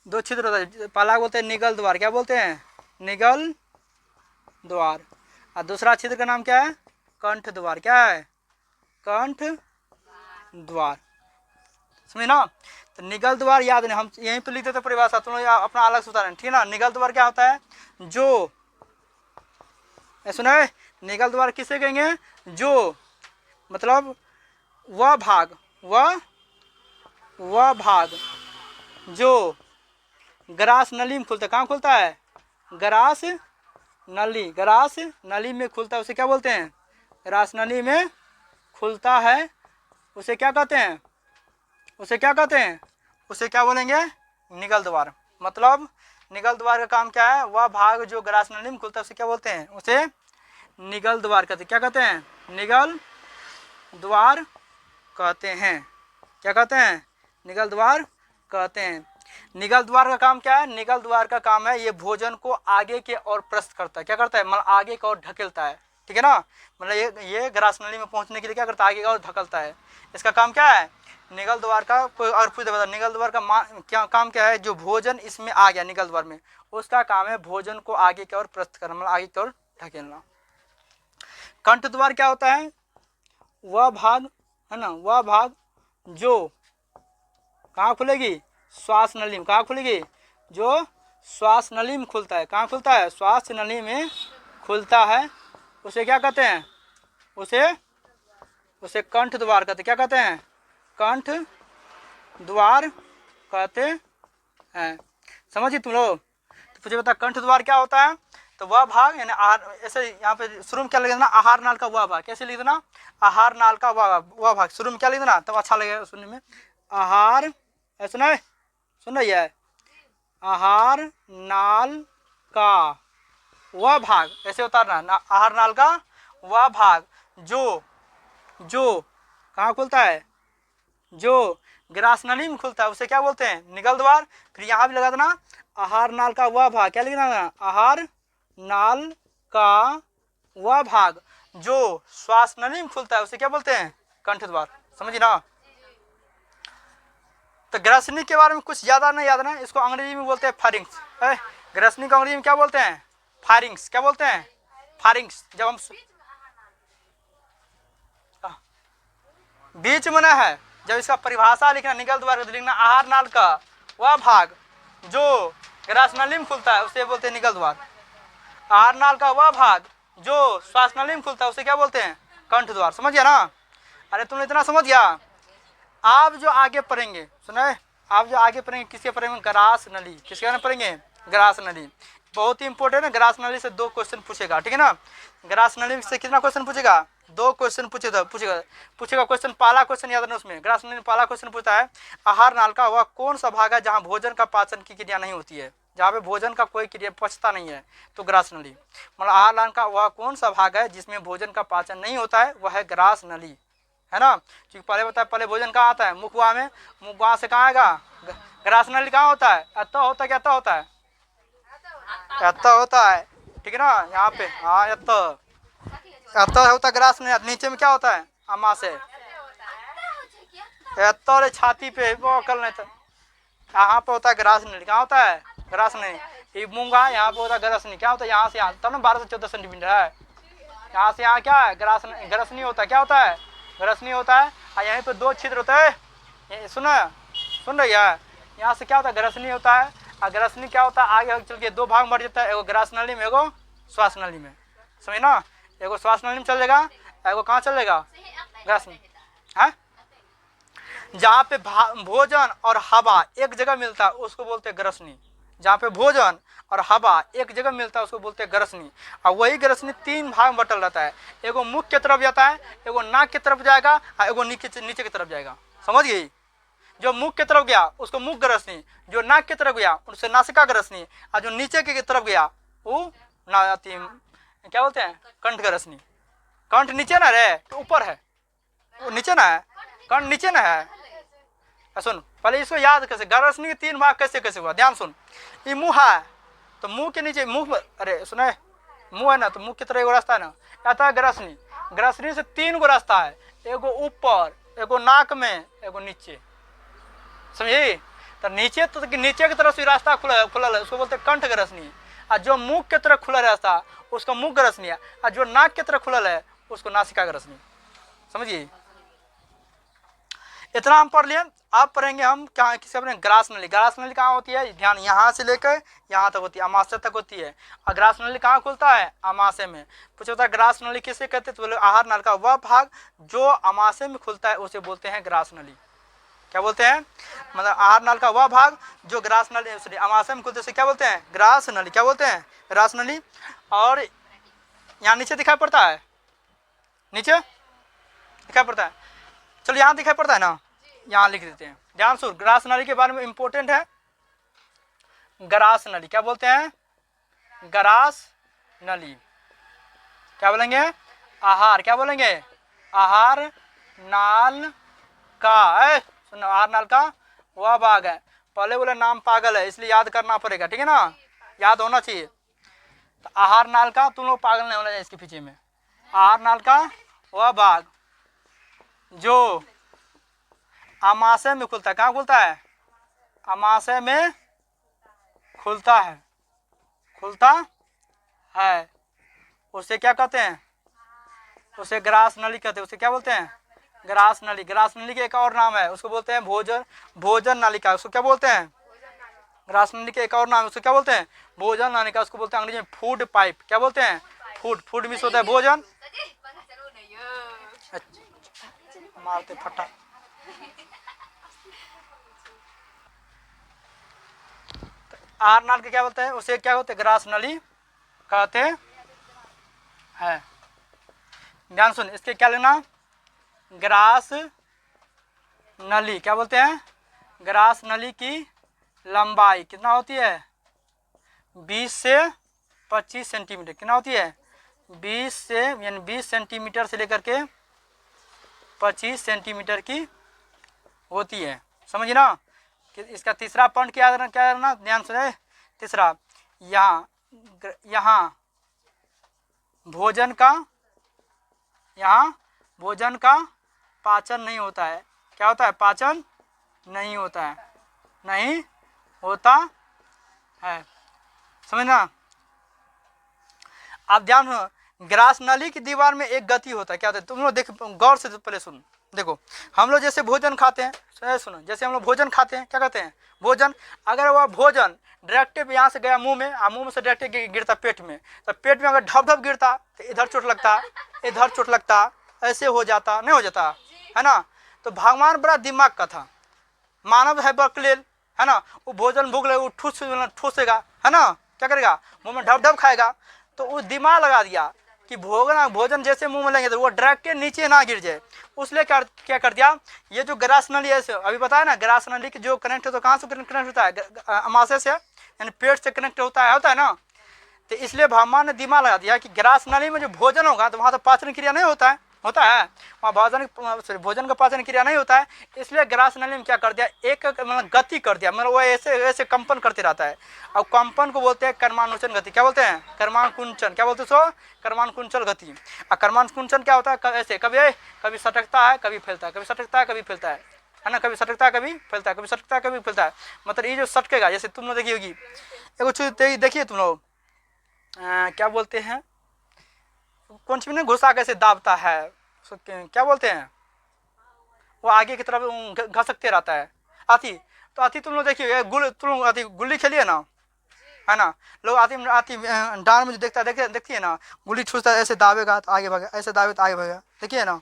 2 छिद्र होता है। पहला बोलते हैं निगल द्वार, क्या बोलते हैं, निगल द्वार। और दूसरा छिद्र का नाम क्या है, कंठ द्वार। क्या है, कंठ द्वार। समझे ना, तो निगल द्वार याद नहीं, हम यहीं पे लिख देते परिभाषा, तुम लोग अपना अलग से उतारें, ठीक है ना। निगल द्वार क्या होता है, जो सुना है, निगल द्वार किसे कहेंगे, जो मतलब वह भाग जो ग्रास नली में खुलता है। कहाँ खुलता है, ग्रास नली में खुलता है, उसे क्या बोलते हैं, ग्रास नली में खुलता है, उसे क्या कहते हैं, उसे क्या बोलेंगे, निगल द्वार। मतलब निगल द्वार का काम क्या है, वह भाग जो ग्रास नली में खुलता है उसे क्या बोलते हैं, उसे निगल द्वार कहते। क्या कहते हैं, निगल द्वार कहते हैं। क्या कहते हैं? निगल द्वार कहते हैं। निगल द्वार का काम क्या है? निगल द्वार का काम है ये भोजन को आगे के ओर प्रस्त करता है। क्या करता है? मतलब आगे की ओर ढकेलता है। ठीक है ना, मतलब ये ग्रास नली में पहुंचने के लिए क्या करता है? आगे की ओर ढकलता है। इसका काम क्या है? निगल द्वार का कोई और पूछ बता, निगल द्वार का क्या काम क्या है? जो भोजन इसमें आ गया निगल द्वार में, उसका काम है भोजन को आगे की ओर प्रस्त करना, मतलब आगे की ओर ढकेलना। कंठ द्वार क्या होता है? वह भाग है ना, वह भाग जो कहाँ खुलेगी? श्वास नली में। कहाँ खुलेगी? जो श्वास नली में खुलता है। कहाँ खुलता है? श्वास नली में खुलता है। उसे क्या कहते हैं? उसे कंठ द्वार कहते हैं। क्या कहते हैं? कंठ द्वार कहते हैं। समझिए तुम लोग। तो मुझे बता कंठ द्वार क्या होता है? तो वह भाग यानी आहार, ऐसे यहाँ पे शुरू में क्या लिख देना? आहार नाल का वह भाग। कैसे लिख देना? आहार नाल का वह भाग। शुरू में क्या लिख देना? तब अच्छा लगेगा सुनने में। आहार, सुन रही है? आहार नाल का वह भाग, ऐसे उतारना। आहार नाल का वह भाग जो कहाँ खुलता है? जो ग्रास नली में खुलता है, उसे क्या बोलते हैं? निगल द्वार। फिर यहाँ भी लगा देना आहार नाल का वह भाग। क्या लिखना है? आहार नाल का वह भाग जो श्वास नली में खुलता है, उसे क्या बोलते हैं? कंठ द्वार। समझिए ना। तो ग्रसनी के बारे में कुछ ज्यादा नहीं याद ना, इसको अंग्रेजी में बोलते हैं फारिंग्स। ग्रसनी को अंग्रेजी में क्या बोलते हैं? फारिंग्स। क्या बोलते हैं? फारिंग्स। जब हम बीच में ना है, जब इसका परिभाषा लिखना निगल द्वार लिखना आहार नाल का वह भाग जो ग्रास नली में खुलता है, उसे बोलते हैं निगल द्वार। आहार नाल का वह भाग जो श्वास नली में खुलता है, उसे क्या बोलते हैं? कंठ द्वार। समझ गया ना? अरे तुमने इतना समझ गया? आप जो आगे पढ़ेंगे, सुना, आप जो आगे पढ़ेंगे किसके पढ़ेंगे? ग्रास नली। किसके बारे में पढ़ेंगे? ग्रास नली। बहुत ही इंपॉर्टेंट है। ग्रास नली से 2 क्वेश्चन पूछेगा। ठीक है ना? ग्रास नली से कितना क्वेश्चन पूछेगा? 2 क्वेश्चन पूछेगा। क्वेश्चन, पहला क्वेश्चन याद रखना उसमें। ग्रास नली पहला क्वेश्चन पूछता है आहार नाल का वह कौन सा भाग है जहाँ भोजन का पाचन की क्रिया नहीं होती है, जहाँ पे भोजन का कोई क्रिया पचता नहीं है, तो ग्रास नली। मतलब आहार नाल का वह कौन सा भाग है जिसमें भोजन का पाचन नहीं होता है, वह है ग्रास नली, है ना? क्योंकि पहले बताया, पहले भोजन कहाँ आता है? मुखवा में। मुखवा से कहाँ आएगा? ग्रास नली कहाँ होता है? अत्ता होता है। क्या होता है? अत्ता होता है। ठीक है ना? यहाँ पे हाँ अत्ता होता है ग्रास नली। नीचे में क्या होता है? अमाशय। अत्ता और छाती पे वो कल नहीं था। यहाँ पे होता है ग्रास नली। कहाँ होता है? ग्रास नली। ये मूंगा यहाँ पे होता है ग्रसनी। क्या होता है? यहाँ से यहाँ, तब ना 12 से 14 सेंटीमीटर है। यहाँ से यहाँ क्या है? ग्रसनी होता है। क्या होता है? ग्रसनी होता है। और यहीं पे 2 छिद्र होता है। सुन रही है? यहाँ से क्या होता है? ग्रसनी होता है। और ग्रसनी क्या होता है? आगे चल के 2 भाग बढ़ जाता है, एगो ग्रास नली में, एगो श्वास नली में। समझ ना? एगो श्वास नली में चल जाएगा, एगो कहाँ चल जाएगा? ग्रसनी है। जहाँ पे भोजन और हवा एक जगह मिलता है उसको बोलते हैं ग्रसनी। जहाँ पे भोजन और हवा एक जगह मिलता है उसको बोलते हैं ग्रसनी। और वही ग्रसनी 3 भाग में बटल रहता है। एगो मुख की तरफ जाता है, एगो नाक की तरफ जाएगा, और एगो नीचे की तरफ जाएगा। समझ गई? जो मुख की तरफ गया उसको मुख ग्रसनी, जो नाक की तरफ गया उससे नासिका ग्रसनी, और जो नीचे की तरफ गया वो क्या बोलते हैं? कंठ ग्रसनी। कंठ नीचे ना रहे तो ऊपर है, वो नीचे ना है, कंठ नीचे ना है। सुन पहले इसको याद कैसे, ग्रसनी के 3 भाग कैसे हुआ, ध्यान सुन। ये मुंह है तो मुंह के नीचे, मुंह, अरे सुने, मुंह है ना तो मुंह की तरह एगो रास्ता है ना, आता है ग्रसनी। ग्रसनी से 3 गो रास्ता है, एगो ऊपर, एगो नाक में, एगो नीचे। समझी? तो नीचे की तरफ से रास्ता खुला है उसको बोलते हैं कंठ ग्रसनी। और जो मुंह की तरफ खुला रास्ता उसको मुख ग्रसनी है, और जो नाक की तरफ खुला है उसको नासिका ग्रसनी। समझिए? इतना हम पढ़ लिए। अब पढ़ेंगे हम क्या, किससे पढ़ेंगे? ग्रास नली। ग्रास नली कहाँ होती है? ध्यान, यहाँ से लेकर यहाँ तक होती है, अमाशय तक होती है। और ग्रास नली कहाँ खुलता है? अमाशय में। पूछा होता है ग्रास नली किसे कहते हैं? तो बोले आहार नल का वह भाग जो अमाशय में खुलता है उसे बोलते हैं ग्रास नली। क्या बोलते हैं? मतलब आहार नल का वह भाग जो ग्रास नली, सॉरी, अमाशय में खुलते से क्या बोलते हैं? ग्रास नली। क्या बोलते हैं? ग्रास नली। और यहाँ नीचे दिखाई पड़ता है, नीचे दिखाई पड़ता है, चलो यहाँ दिखाई पड़ता है ना, यहाँ लिख देते हैं। ध्यान सुन, ग्रास नली के बारे में इंपॉर्टेंट है। ग्रास नली क्या बोलते हैं? ग्रास नली। क्या बोलेंगे? आहार। क्या बोलेंगे? आहार नाल का, सुनो, आहार नाल का वह भाग है। पहले बोले नाम पागल है, इसलिए याद करना पड़ेगा, ठीक है ना, याद होना चाहिए। तो आहार नाल का, तुम लोग पागल नहीं होना चाहिए इसके पीछे में। आहार नाल का वह भाग जो अमाशय में खुलता है, कहाँ खुलता है, अमाशय में खुलता है, खुलता है, उसे क्या कहते हैं, उसे ग्रास नली कहते हैं। उसे क्या बोलते हैं, ग्रास नली। ग्रास नली के एक और नाम है, उसको बोलते हैं भोजन नालिका। उसको क्या बोलते हैं, ग्रास नली के एक और नाम है, उसको क्या बोलते हैं, भोजन नालिका। उसको बोलते हैं अंग्रेजी में फूड पाइप। क्या बोलते हैं, फूड मिस होता है भोजन। मारते फटा। आहार नाल के क्या बोलते हैं, उसे क्या बोलते हैं, ग्रास नली कहते हैं। ध्यान सुन, इसके क्या लेना, ग्रास नली। क्या बोलते हैं, ग्रास नली की लंबाई कितना होती है, 20 से 25 सेंटीमीटर। कितना होती है, 20 से, यानी 20 सेंटीमीटर से लेकर के 25 सेंटीमीटर की होती है। समझिए ना। कि इसका तीसरा पॉइंट क्या करना, ध्यान सुने। तीसरा, यहाँ भोजन का पाचन नहीं होता है। क्या होता है, पाचन नहीं होता है, नहीं होता है। समझना। आप ध्यान हो, ग्रास नली की दीवार में एक गति होता है। क्या होता है, तुम लोग देख, गौर से पहले सुन। देखो, हम लोग जैसे भोजन खाते हैं, सुनो, जैसे हम लोग भोजन खाते हैं, क्या कहते हैं, भोजन। अगर वह भोजन डायरेक्ट यहाँ से गया मुंह में, मुंह में से डायरेक्ट गिरता पेट में, तो पेट में अगर ढप ढप गिरता तो इधर चोट लगता, इधर चोट लगता, ऐसे हो जाता, नहीं हो जाता है ना। तो भगवान बड़ा दिमाग का था, मानव है बकलेल, है ना। वो भोजन भूख लगे, वो ठूसेगा, है ना, क्या करेगा, मुंह में ढप ढप खाएगा। तो वो दिमाग लगा दिया कि भोजन जैसे मुंह में लेंगे तो वो डायरेक्ट नीचे ना गिर जाए। उसलिए क्या कर दिया, ये जो ग्रास नली है, अभी बताया ना, ग्रास नली की जो कनेक्ट होता है, कहाँ से कनेक्ट होता है, अमाशय से, यानी पेट से कनेक्ट होता है ना। तो इसलिए भगवान ने दिमाग लगा दिया कि ग्रास नली में जो भोजन होगा तो वहाँ तो पाचन क्रिया नहीं होता है, वहाँ भोजन का पाचन क्रिया नहीं होता है। इसलिए ग्रास नली में क्या कर दिया, एक मतलब गति कर दिया, मतलब वो ऐसे कंपन करते रहता है। अब कंपन को बोलते हैं कर्मानुचन गति। क्या बोलते हैं, कर्मानुकुंचन। क्या बोलते हैं सो, कर्मानुकुंचन गति। और कर्मानुकुंचन क्या होता है, ऐसे कभी सटकता है, कभी फैलता है, कभी सटकता है, कभी फैलता है ना, कभी सटकता है, कभी फैलता है, कभी सटकता है, कभी फैलता है। मतलब ये जो सटकेगा, जैसे तुम लोग देखी होगी, एक चीज देखिए तुम लोग, क्या बोलते हैं, कौन सी में घुसा कैसे दाबता है, क्या बोलते हैं, वो आगे की तरफ घसकते रहता है, आती। तो आती तुम लोग देखिए, तुम लोग आती गुल्ली खेलिए ना, है ना, लोग आती डाल में जो देखती है ना, गुल्ली छूटता है, ऐसे दाबेगा तो आगे भागेगा, ऐसे दाबे तो आगे भागेगा, देखिए ना,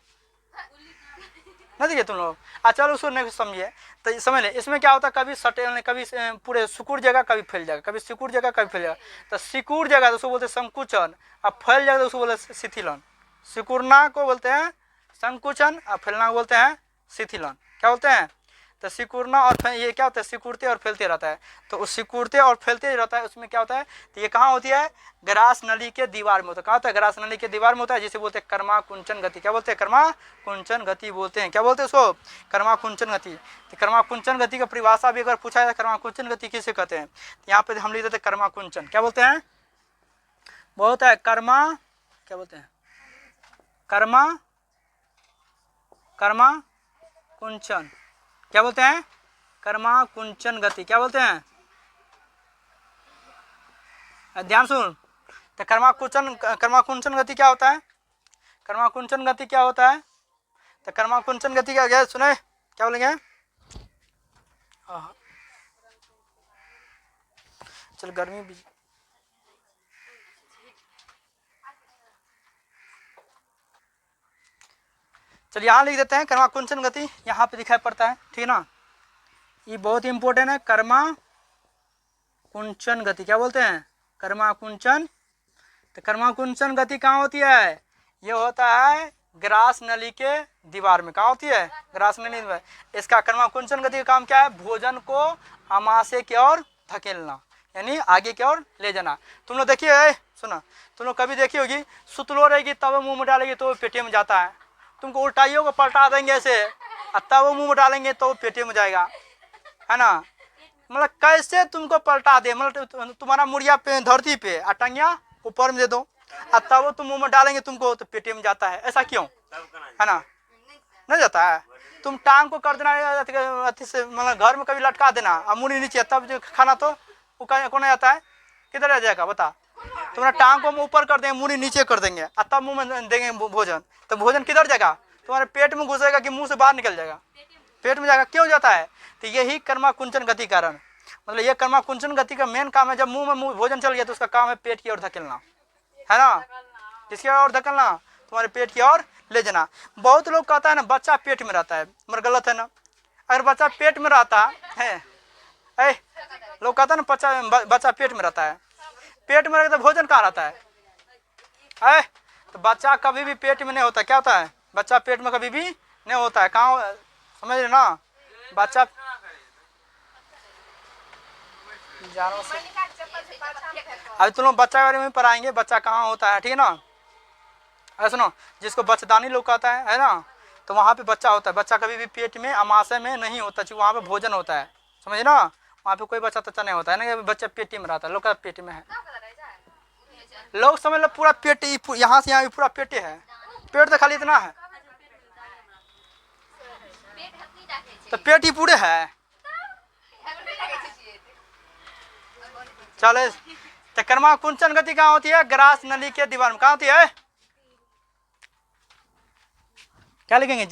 नहीं देखिए तुम लोग। चलो उसको नहीं समझिए, तो समझ ले, इसमें क्या होता है, कभी सटे, कभी पूरे सिकुड़ जाएगा, कभी फैल जाएगा, कभी सिकुड़ जाएगा, कभी फैल जाएगा। तो सिकुड़ जाएगा तो उसको बोलते हैं संकुचन, अब फैल जाएगा तो उसको बोलते हैं शिथिलन। सिकुड़ना को बोलते हैं संकुचन, और फैलना को बोलते हैं शिथिलन। क्या बोलते हैं, तो सिकुड़ना और ये क्या होता है, सिकुड़ते और फैलते रहता है। तो उस सिकुड़ते और फैलते रहता है, उसमें क्या होता है, तो ये कहाँ होती है, ग्रास नली के दीवार में होता है। कहाँ होता है, ग्रास नली के दीवार में होता है, जिसे बोलते हैं कर्मा कुंचन गति। क्या बोलते हैं, कर्मा कुंचन गति बोलते हैं। क्या बोलते हैं उसको, कर्मा कुंचन गति। तो कर्मा कुंचन गति का परिभाषा भी अगर पूछा जाए, कर्मा कुंचन गति किसे कहते हैं, तो यहाँ पे हम लिख देते हैं कर्मा कुंचन। क्या बोलते हैं, वो होता है कर्मा, क्या बोलते हैं, कर्मा कुंचन। क्या बोलते हैं, कर्मा कुंचन गति। क्या बोलते हैं, ध्यान सुन। तो कर्मा कुंचन गति क्या होता है, कर्मा कुंचन गति क्या होता है, तो कर्मा कुंचन गति क्या गया, सुने क्या बोलेंगे, चल गर्मी भी, चल यहाँ लिख देते हैं कर्मा कुंचन गति, यहाँ पे दिखाई पड़ता है, ठीक है ना। ये बहुत इंपॉर्टेंट है, कर्मा कुंचन गति। क्या बोलते हैं, कर्मा कुंचन। तो कर्मा कुंचन गति कहाँ होती है, ये होता है ग्रास नली के दीवार में। कहाँ होती है, ग्रास नली में। इसका कर्मा कुंचन गति का काम क्या है, भोजन को अमाशय की ओर धकेलना, यानी आगे की ओर ले जाना। तुम लोग देखिए, सुना, तुम लोग कभी देखी होगी, सुतलो रहेगी तब मुंह में डालेगी तो पेटे में जाता है, तुमको उल्टाइयों को पलटा देंगे ऐसे, तब वो मुंह में डालेंगे तो पेटे में जाएगा, है ना। मतलब कैसे तुमको पलटा दे, मतलब तुम्हारा मुड़िया पे धरती पे और टंगिया ऊपर में दे दो, तब वो तुम मुंह में डालेंगे तुमको तो पेटे में जाता है, ऐसा क्यों, है ना, नहीं जाता है। तुम टांग को कर देना अति से, मतलब घर में कभी लटका देना और मुड़ी नीचे, तब जो खाना तो वो कौन जाता है, किधर आ जाएगा बता। तुम्हारा टांग को हम ऊपर कर देंगे, मुड़ी नीचे कर देंगे और तब मुंह में देंगे भोजन, तो भोजन किधर जाएगा, तुम्हारे पेट में घुसेगा कि मुंह से बाहर निकल जाएगा, पेट में जाएगा, क्यों जाता है। तो यही कर्मा कुंचन गति कारण, मतलब ये कर्मा कुंचन गति का मेन काम है। जब मुंह में भोजन चल गया तो उसका काम है पेट की ओर धकेलना, है ना, किसकी ओर धकेलना, तुम्हारे पेट की ओर ले जाना। बहुत लोग कहता है ना बच्चा पेट में रहता है, मगर गलत है ना। अगर बच्चा पेट में रहता है, लोग कहता है ना बच्चा पेट में रहता है, पेट में रहता तो भोजन कहाँ रहता है, तो बच्चा कभी भी पेट में नहीं होता, क्या होता है, बच्चा पेट में कभी भी नहीं होता है, कहाँ, समझ रहे ना। बच्चा अभी तुम लोग बच्चा के बारे में पढ़ाएंगे, बच्चा कहाँ होता है, ठीक है ना। अरे सुनो, जिसको बच्चेदानी लोग कहता है ना, तो वहाँ पे बच्चा होता है। बच्चा कभी भी पेट में अमाशय में नहीं होता, क्योंकि वहाँ पे भोजन होता है, समझे ना। वहाँ पे कोई बच्चा तच्चा नहीं होता है ना, बच्चा पेट में रहता है, लोग का पेट में है। लोग समझ लो पूरा पेट, यहाँ से यहाँ पूरा पेटे है, पेट तो खाली इतना है, तो पेट ही पूरे है। चले, तो कर्मा कुंचन गति कहाँ होती है, ग्रास नली के दीवार में, कहाँ होती है, क्या लिखेंगे,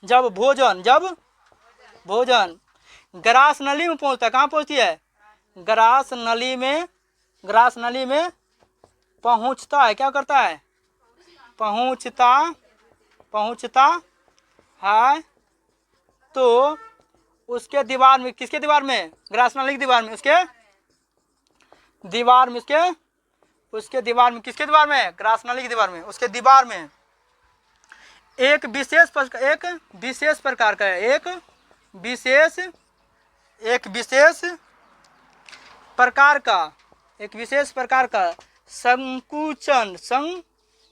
जब भोजन ग्रास नली में पहुंचता है, कहाँ पहुंचती है, ग्रास नली में पहुंचता है, क्या करता है, पहुंचता है, तो उसके दीवार में, किसके दीवार में, ग्रास नली की दीवार में, उसके दीवार में, ग्रास नली की दीवार में, उसके दीवार में एक विशेष प्रकार का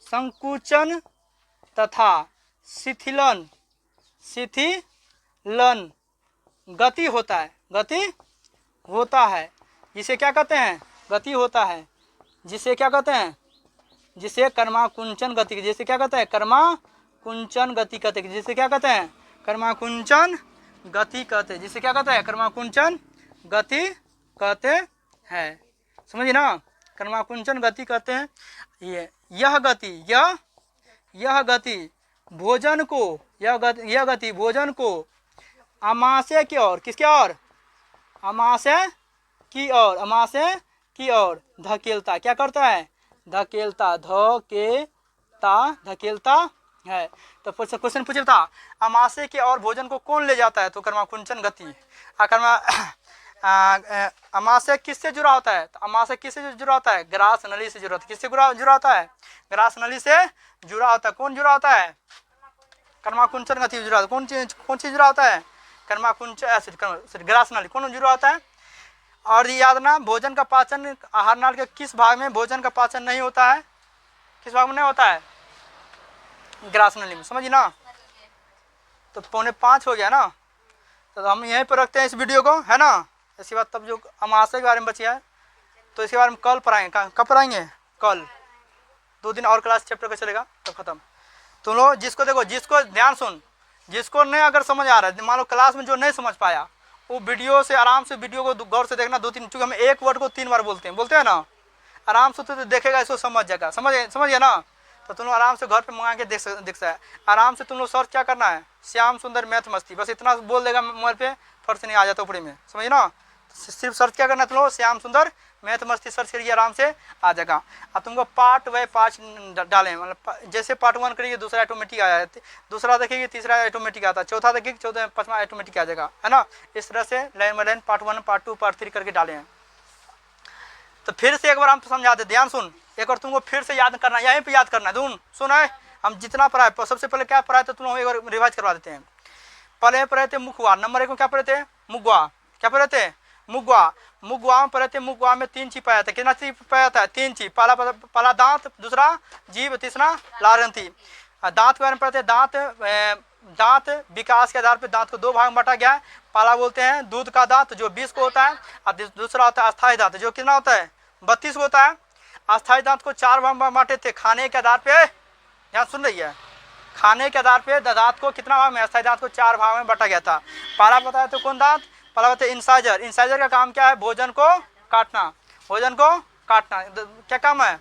संकुचन तथा शिथिलन गति होता है, जिसे क्या कहते हैं, गति होता है, जिसे क्या कहते हैं, जिसे कर्मा कुंचन गति, जिसे क्या कहते हैं, कर्मा कुंचन गति कहते हैं, जिसे क्या कहते हैं, कर्मा कुंचन गति कहते हैं, जिसे क्या कहते हैं, कर्मा कुंचन गति कहते हैं, समझिए ना। कर्मा कुंचन गति कहते हैं यह गति भोजन को अमाशय की ओर, किसके ओर, अमाशय की ओर धकेलता, क्या करता है, धकेलता है। तो क्वेश्चन पूछे था, अमाशय की ओर भोजन को कौन ले जाता है, तो कर्मा कुंचन गति। अमाशय किससे जुड़ा होता है, तो अमाशय किससे जुड़ा होता है, ग्रास नली से जुड़ा होता है, किससे जुड़ा होता है, ग्रास नली से जुड़ा होता है। कौन जुड़ा होता है, कर्मा कुंचन गति जुड़ा होता है, कौन चीज जुड़ा होता है, कर्मा कुंचन ग्रास नली कौन जुड़ा होता है। और याद ना, भोजन का पाचन आहार नाल के किस भाग में भोजन का पाचन नहीं होता है, किस भाग में नहीं होता है, ग्रास नली में, समझिए ना। तो 4:45 हो गया ना, तो हम यहीं पर रखते हैं इस वीडियो को, है ना। इसके बाद तब जो अमाशय के बारे में बची है तो इसके बारे में कल पढ़ाएंगे, कब पढ़ाएंगे, कल 2 दिन और क्लास चैप्टर का चलेगा तो खत्म। तुम लोग जिसको ध्यान सुन, जिसको नहीं अगर समझ आ रहा है, मान लो क्लास में जो नहीं समझ पाया, वो वीडियो से आराम से वीडियो को गौर से देखना, 2-3, चूँकि हम एक वर्ड को 3 बार बोलते हैं ना, आराम से तो देखेगा, इसको समझ जाएगा, समझिए ना। तो तुम लोग आराम से घर पे मंगा के देख सकते हैं, आराम से तुम लोग सर्च क्या करना है, श्याम सुंदर मैथ मस्ती, बस इतना बोल देगा मोबाइल पे, फर्क से नहीं आ जाता ऊपरी में, समझिए ना। सिर्फ सर्च क्या करना है, तुम लोग श्याम सुंदर मैथ मस्ती सर्च करिए, आराम से आ जाएगा। अब तुमको पार्ट बाय पार्ट डालें, मतलब जैसे पार्ट 1 करिए, दूसरा ऑटोमेटिक आ जाए, दूसरा देखेंगे, तीसरा ऑटोमेटिक आता है, चौथा देखेंगे, चौथा 5वां ऑटोमेटिक आ जाएगा, है ना। इस तरह से line by line part 1, part 2, part 3 करके डाले हैं। तो फिर से एक बार हम समझा दे, ध्यान सुन, एक बार तुमको फिर से याद करना, यहीं पे याद करना है, सुन है, हम जितना पढ़ाए, सबसे पहले क्या पढ़ाए, तो तुम एक बार रिवाइज करवा देते हैं। पहले पढ़े थे मुखवा, नंबर 1 में क्या पढ़े थे, मुगवा, क्या पढ़े थे, मुगवा में पढ़े थे, मुगवा में 3 चीज पाया था, कितना चीज पाया था, 3 चीज, पहला दांत, दूसरा जीभ, तीसरा लारंती। दांत के बारे में पढ़ते हैं। दांत विकास के आधार पर दांत को 2 भाग में बांटा गया है। पहला बोलते हैं दूध का दांत जो 20 को होता है, और दूसरा होता है अस्थायी दांत जो कितना होता है 32 को होता है। अस्थायी दांत को 4 भाग में बांटे थे खाने के आधार पे, यहाँ सुन रही है, खाने के आधार पे दांत को कितना भाग में, अस्थायी दांत को 4 भाग में बांटा गया था। पहला बताया तो कौन दांत, पहला बताया इंसाइजर। इंसाइजर का काम क्या है, भोजन को काटना, भोजन को काटना। क्या काम है,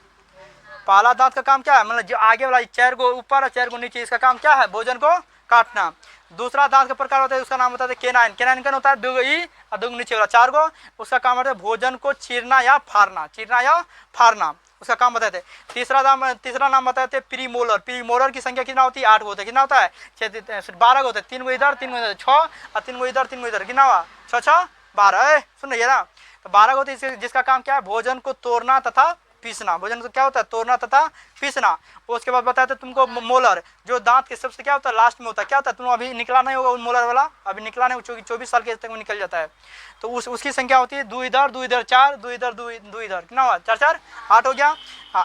पहला दांत का काम क्या है, मतलब जो आगे वाला चेहरे को ऊपर और चेहरे को नीचे, इसका काम क्या है, भोजन को काटना। दूसरा दांत का प्रकार होता है, उसका नाम होता है केनाइन। केनाइन का होता है दुगई और दुग नीचे वाला 4 को, उसका काम होता है भोजन को चीरना या फाड़ना, चीरना या फाड़ना, उसका काम बताते थे। तीसरा नाम बताए थे प्रीमोलर। प्रीमोलर की संख्या कितना होती है, 8 होते हैं। कितना होता है, 12 होते हैं, 3 को इधर 3 को इधर, 6 और 3 को इधर 3 को इधर, कितना हुआ 6 6 12। सुन रही है ना, तो 12 होते हैं, जिसका काम क्या है, भोजन को तोड़ना तथा पीसना। भोजन को क्या होता है, तोड़ना तथा पीसना। उसके बाद बताया था तुमको मोलर, जो दांत के सबसे क्या होता है लास्ट में होता है। क्या होता है, तुम अभी निकला नहीं होगा मोलर वाला, अभी निकला नहीं, 24 साल के तक में निकल जाता है। तो उसकी संख्या होती है 2 इधर 2 इधर 4, 2 इधर 2 इधर, कितना हुआ 4 4 8 हो गया।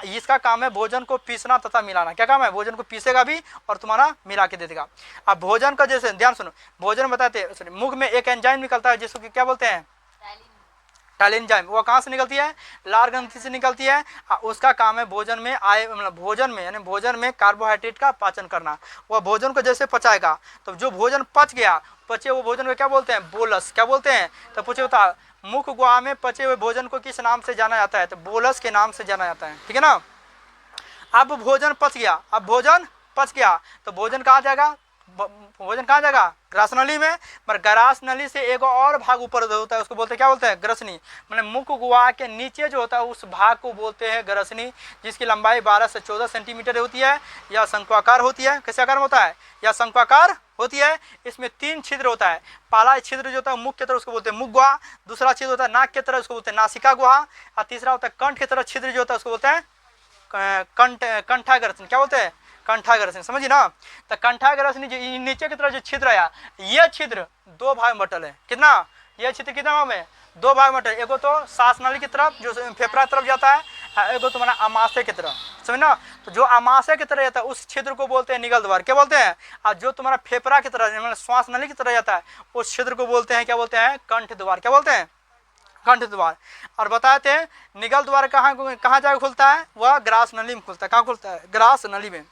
इसका काम है भोजन को पीसना तथा मिलाना। क्या काम है, भोजन को पीसेगा भी और तुम्हारा मिला के दे देगा। अब भोजन का जैसे ध्यान सुनो, भोजन बताते मुख में एक एंजाइम निकलता है जिसको क्या बोलते हैं, टाइलेंजाइम। वो कहाँ से निकलती है, लार ग्रंथि से निकलती है। उसका काम है भोजन में मतलब भोजन में यानी भोजन में कार्बोहाइड्रेट का पाचन करना। वह भोजन को जैसे पचाएगा, तो जो भोजन पच गया, पचे वो भोजन को क्या बोलते हैं, बोलस। क्या बोलते हैं, तो पूछे होता मुख गुहा में पचे हुए भोजन को किस नाम से जाना जाता है, तो बोलस के नाम से जाना जाता है। ठीक है ना। अब भोजन पच गया, अब भोजन पच गया तो भोजन कहाँ जाएगा, भोजन कहाँ जाएगा, ग्रास नली में। पर ग्रास नली से एक और भाग ऊपर होता है, उसको बोलते हैं क्या बोलते हैं, ग्रसनी। मतलब मुख गुहा के नीचे जो होता है उस भाग को बोलते हैं ग्रसनी, जिसकी लंबाई 12 से 14 सेंटीमीटर होती है या शंक्वाकार होती है। कैसे आकार में होता है, या शंक्वाकार होती है। इसमें 3 छिद्र होता है। पहला छिद्र जो होता है मुख की तरह उसको बोलते हैं मुख गुहा, दूसरा छिद्र होता है नाक की तरह उसको बोलते हैं नासिका गुहा, और तीसरा होता है कंठ की तरह छिद्र जो होता है उसको बोलते हैं कंठाग्रसनी। क्या बोलते हैं, कंठाग्रसनी। समझिए ना। तो कंठाग्रसनी जो नीचे की तरफ जो छिद्र आया, ये छिद्र 2 भाग में बटल है। कितना, ये छिद्र कितना भाग में, 2 भाग में बटल। एगो तो सांस नली की तरफ जो फेफड़ा की तरफ जाता है, एगो तुम्हारा अमाशय की तरफ। समझ ना। तो जो अमाशय की तरह जाता है उस छिद्र को बोलते हैं निगल द्वार। क्या बोलते हैं, और जो तुम्हारा फेफड़ा की तरह मतलब श्वास नली की तरह जाता है उस छिद्र को बोलते हैं क्या बोलते हैं, कंठ द्वार। क्या बोलते हैं, कंठ द्वार। और बताए थे निगल द्वार कहाँ जाकर खुलता है, वह ग्रास नली में खुलता है। कहाँ खुलता है, ग्रास नली में।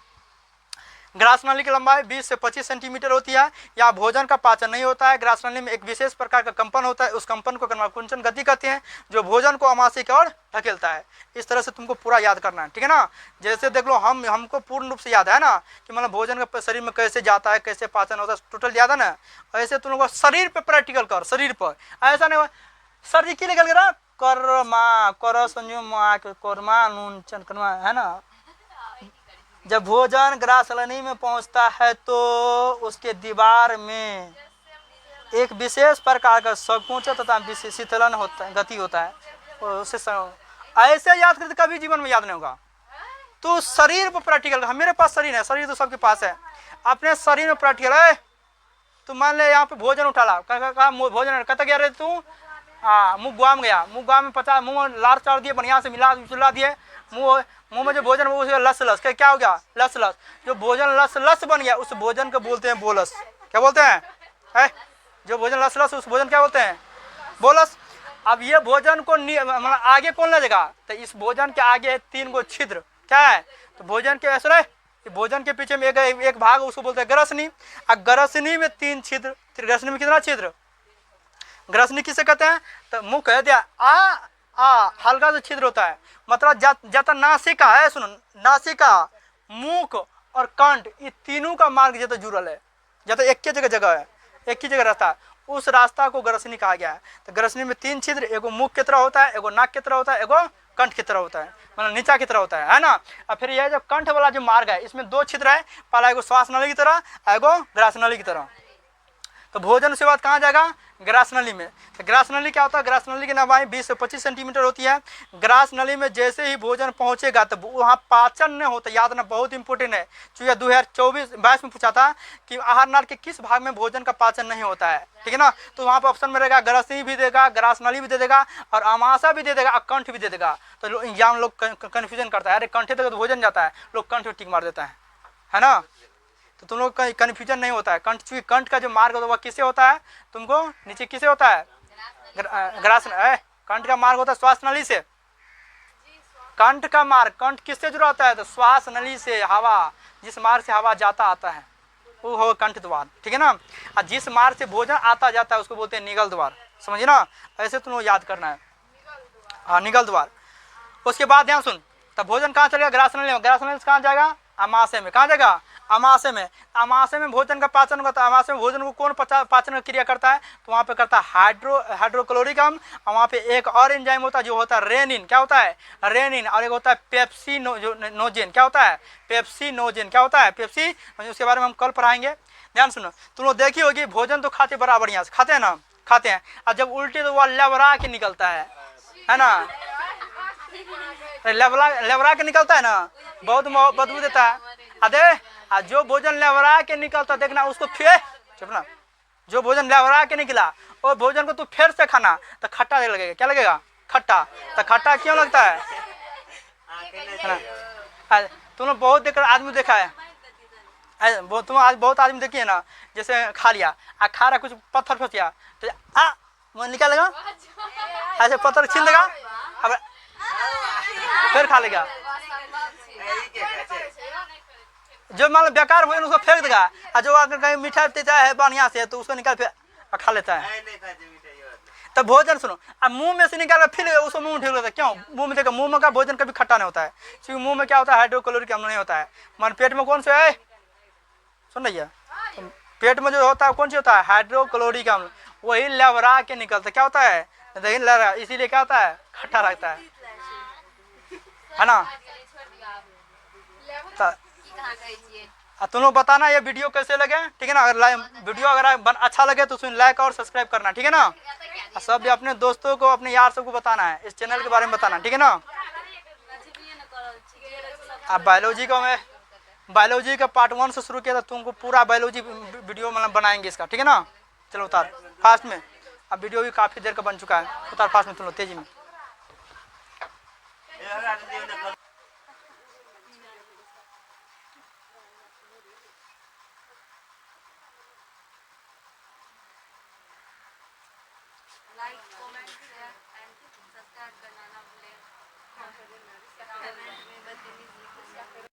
ग्रास नली की लंबाई 20 से 25 सेंटीमीटर होती है। यहाँ भोजन का पाचन नहीं होता है। ग्रास नली में एक विशेष प्रकार का कंपन होता है, उस कंपन को कर्मकुंचन गति कहते हैं, जो भोजन को अमाशय की ओर धकेलता है। इस तरह से तुमको पूरा याद करना है। ठीक है ना। जैसे देख लो हमको पूर्ण रूप से याद है ना कि मतलब भोजन का शरीर में कैसे जाता है, कैसे पाचन होता है, टोटल याद है ना। ऐसे तुम लोग शरीर पर प्रैक्टिकल कर, शरीर पर। ऐसा नहीं सर जी की निकल गया कर्मा कर संयुमा कर्मा नून चंद्रमा, है ना। जब भोजन ग्रास नली में पहुंचता है तो उसके दीवार में एक विशेष प्रकार का संकुचन तथा शीतलन होता है, गति होता है। उससे ऐसे याद करते कभी जीवन में याद नहीं होगा। तो शरीर पर प्रैक्टिकल, मेरे पास शरीर है, शरीर तो सबके पास है। अपने शरीर में प्रैक्टिकल है। तो मान ले यहाँ पे भोजन उठा ला, भोजन कहता गया रे तू, हाँ मुँह गुआ में गया, मुँह गुआ में पचा, मुँह लार चाड़ दिए, बढ़िया से मिला दिए, मुंह में जो भोजन वो लस क्या हो गया, लस। जो भोजन लस बन गया उस भोजन को बोलते हैं बोलस। क्या बोलते हैं, जो भोजन लस उस भोजन क्या बोलते हैं, बोलस। अब ये भोजन को मतलब आगे कौन ले जाएगा, तो इस भोजन के आगे 3 गो छिद्र क्या है, तो भोजन के ऐसे भोजन के पीछे में एक भाग उसको बोलते हैं ग्रसनी। और ग्रसनी में 3 छिद्र, ग्रसनी में कितना छिद्र, ग्रसनी किसे कहते हैं, तो मुंह कह दिया हल्का सा छिद्र होता है। मतलब जाता नासिका है, सुनो नासिका, मुख और कंठ, ये तीनों का मार्ग जाता जुड़ल है, जाता एक ही जगह है, एक ही जगह रहता है। उस रास्ता को ग्रसनी कहा गया है। तो ग्रसनी में 3 छिद्र, एगो मुख की तरह होता है, एगो नाक की तरह होता है, एगो कंठ की तरह होता है, मतलब नीचा की तरह होता है ना। और फिर यह जो कंठ वाला जो मार्ग है इसमें 2 छिद्र है, पहला एगो श्वास नली की तरह, एगो ग्रास नली की तरह। तो भोजन से बाद कहाँ जाएगा, ग्रास नली में। तो ग्रास नली क्या होता है, ग्रास नली की लंबाई 20 से 25 सेंटीमीटर होती है। ग्रास नली में जैसे ही भोजन पहुंचेगा तो वहाँ पाचन नहीं होता, याद ना, बहुत इंपॉर्टेंट है। चूँकि 2022 में पूछा था कि आहार नाल के किस भाग में भोजन का पाचन नहीं होता है, ठीक है ना। तो वहाँ पर ऑप्शन में रहेगा ग्रसनी भी देगा, ग्रास नली भी दे देगा, और अमाशय भी दे देगा, और कंठ भी दे देगा। तो यहाँ लोग कन्फ्यूजन करता है, अरे कंठे तक तो भोजन जाता है, लोग कंठ में टिक मार देता है ना। तो तुम लोग का कन्फ्यूजन नहीं होता है। कंठ, चूंकि कंठ का जो मार्ग होता है वह किससे होता है, तुमको नीचे किससे होता है, ग्रास, कंठ का मार्ग होता है श्वास नली से। कंठ का मार्ग, कंठ किससे जुड़ा होता है, तो श्वास नली से, हवा जिस मार्ग से हवा जाता आता है वो हो कंठ द्वार, ठीक है ना। और जिस मार्ग से भोजन आता जाता है उसको बोलते हैं निगल द्वार, समझिए ना। ऐसे तुम लोग याद करना है, हाँ निगल द्वार। उसके बाद ध्यान सुन, तब भोजन कहाँ चलेगा, ग्रास नली में, ग्रास नली से कहाँ जाएगा, अमाशय में, कहाँ जाएगा, अमाशय में। अमाशय में भोजन का पाचन होता है। अमाशय में भोजन को कौन पाचन का क्रिया करता है, तो वहाँ पे करता है हाइड्रोक्लोरिक अम्ल, और वहाँ पे एक और एंजाइम होता है जो होता है रेनिन, क्या होता है, रेनिन, और एक होता है पेप्सिनोजेन, क्या होता है, पेप्सिनोजेन, क्या होता है, पेप्सी, उसके बारे में हम कल पढ़ाएंगे। ध्यान सुनो, तुम लोग देखी होगी भोजन तो खाते बड़ा बढ़िया से खाते हैं ना, खाते हैं, और जब उल्टी तो वह लबरा के निकलता है ना, लेवरा के निकलता है ना, बहुत बदबू देता है। अरे जो भोजन लेवरा के निकलता देखना उसको फिर चुपना, जो भोजन लेवरा के निकला वो भोजन को तू फिर से खाना तो खट्टा लगेगा, क्या लगेगा, खट्टा। तो खट्टा क्यों लगता है ना, तुम लोग बहुत देख आदमी देखा है, तुम आज बहुत आदमी देखिए ना, जैसे खा लिया खा रहा कुछ पत्थर फंस गया तो मन निकालेगा, ऐसे पत्थर छीन लेगा, अब फिर खा लेगा। जो मान लो बेकार भोजन उसको फेंक देगा, और जो अगर कहीं मीठा देता है बढ़िया से तो उसको निकाल फिर खा लेता है। तो भोजन सुनो, अब मुंह में से निकाल फिर उसको मुंह में ढेर लेता है, क्यों, मुंह में देखो, मुंह में का भोजन कभी खट्टा नहीं होता है, क्योंकि मुंह में क्या होता है, हाइड्रोक्लोरिक अम्ल नहीं होता है। मान पेट में कौन सा है, सुन रही है, पेट में जो होता है कौन सी होता है, हाइड्रोक्लोरिक अम्ल, वही लवरा के निकलता है, क्या होता है, दही लवरा, इसीलिए क्या होता है, खट्टा लगता है ना। तुम लोग बताना ये वीडियो कैसे लगे, ठीक है ना। अगर वीडियो अगर अच्छा लगे तो उसमें लाइक और सब्सक्राइब करना, ठीक है ना। सब भी अपने दोस्तों को, अपने यार सबको बताना है, इस चैनल के बारे में बताना, ठीक है ना। अब बायोलॉजी का मैं बायोलॉजी का पार्ट 1 से शुरू किया था, तुमको पूरा बायोलॉजी वीडियो मतलब बनाएंगे इसका, ठीक है ना। चलो उतार फास्ट में, अब वीडियो भी काफी देर का बन चुका है, उतार फास्ट में, तुम लोग तेजी में। Like, comment, share and subscribe करना ना भूलें। कमेंट में बताइए।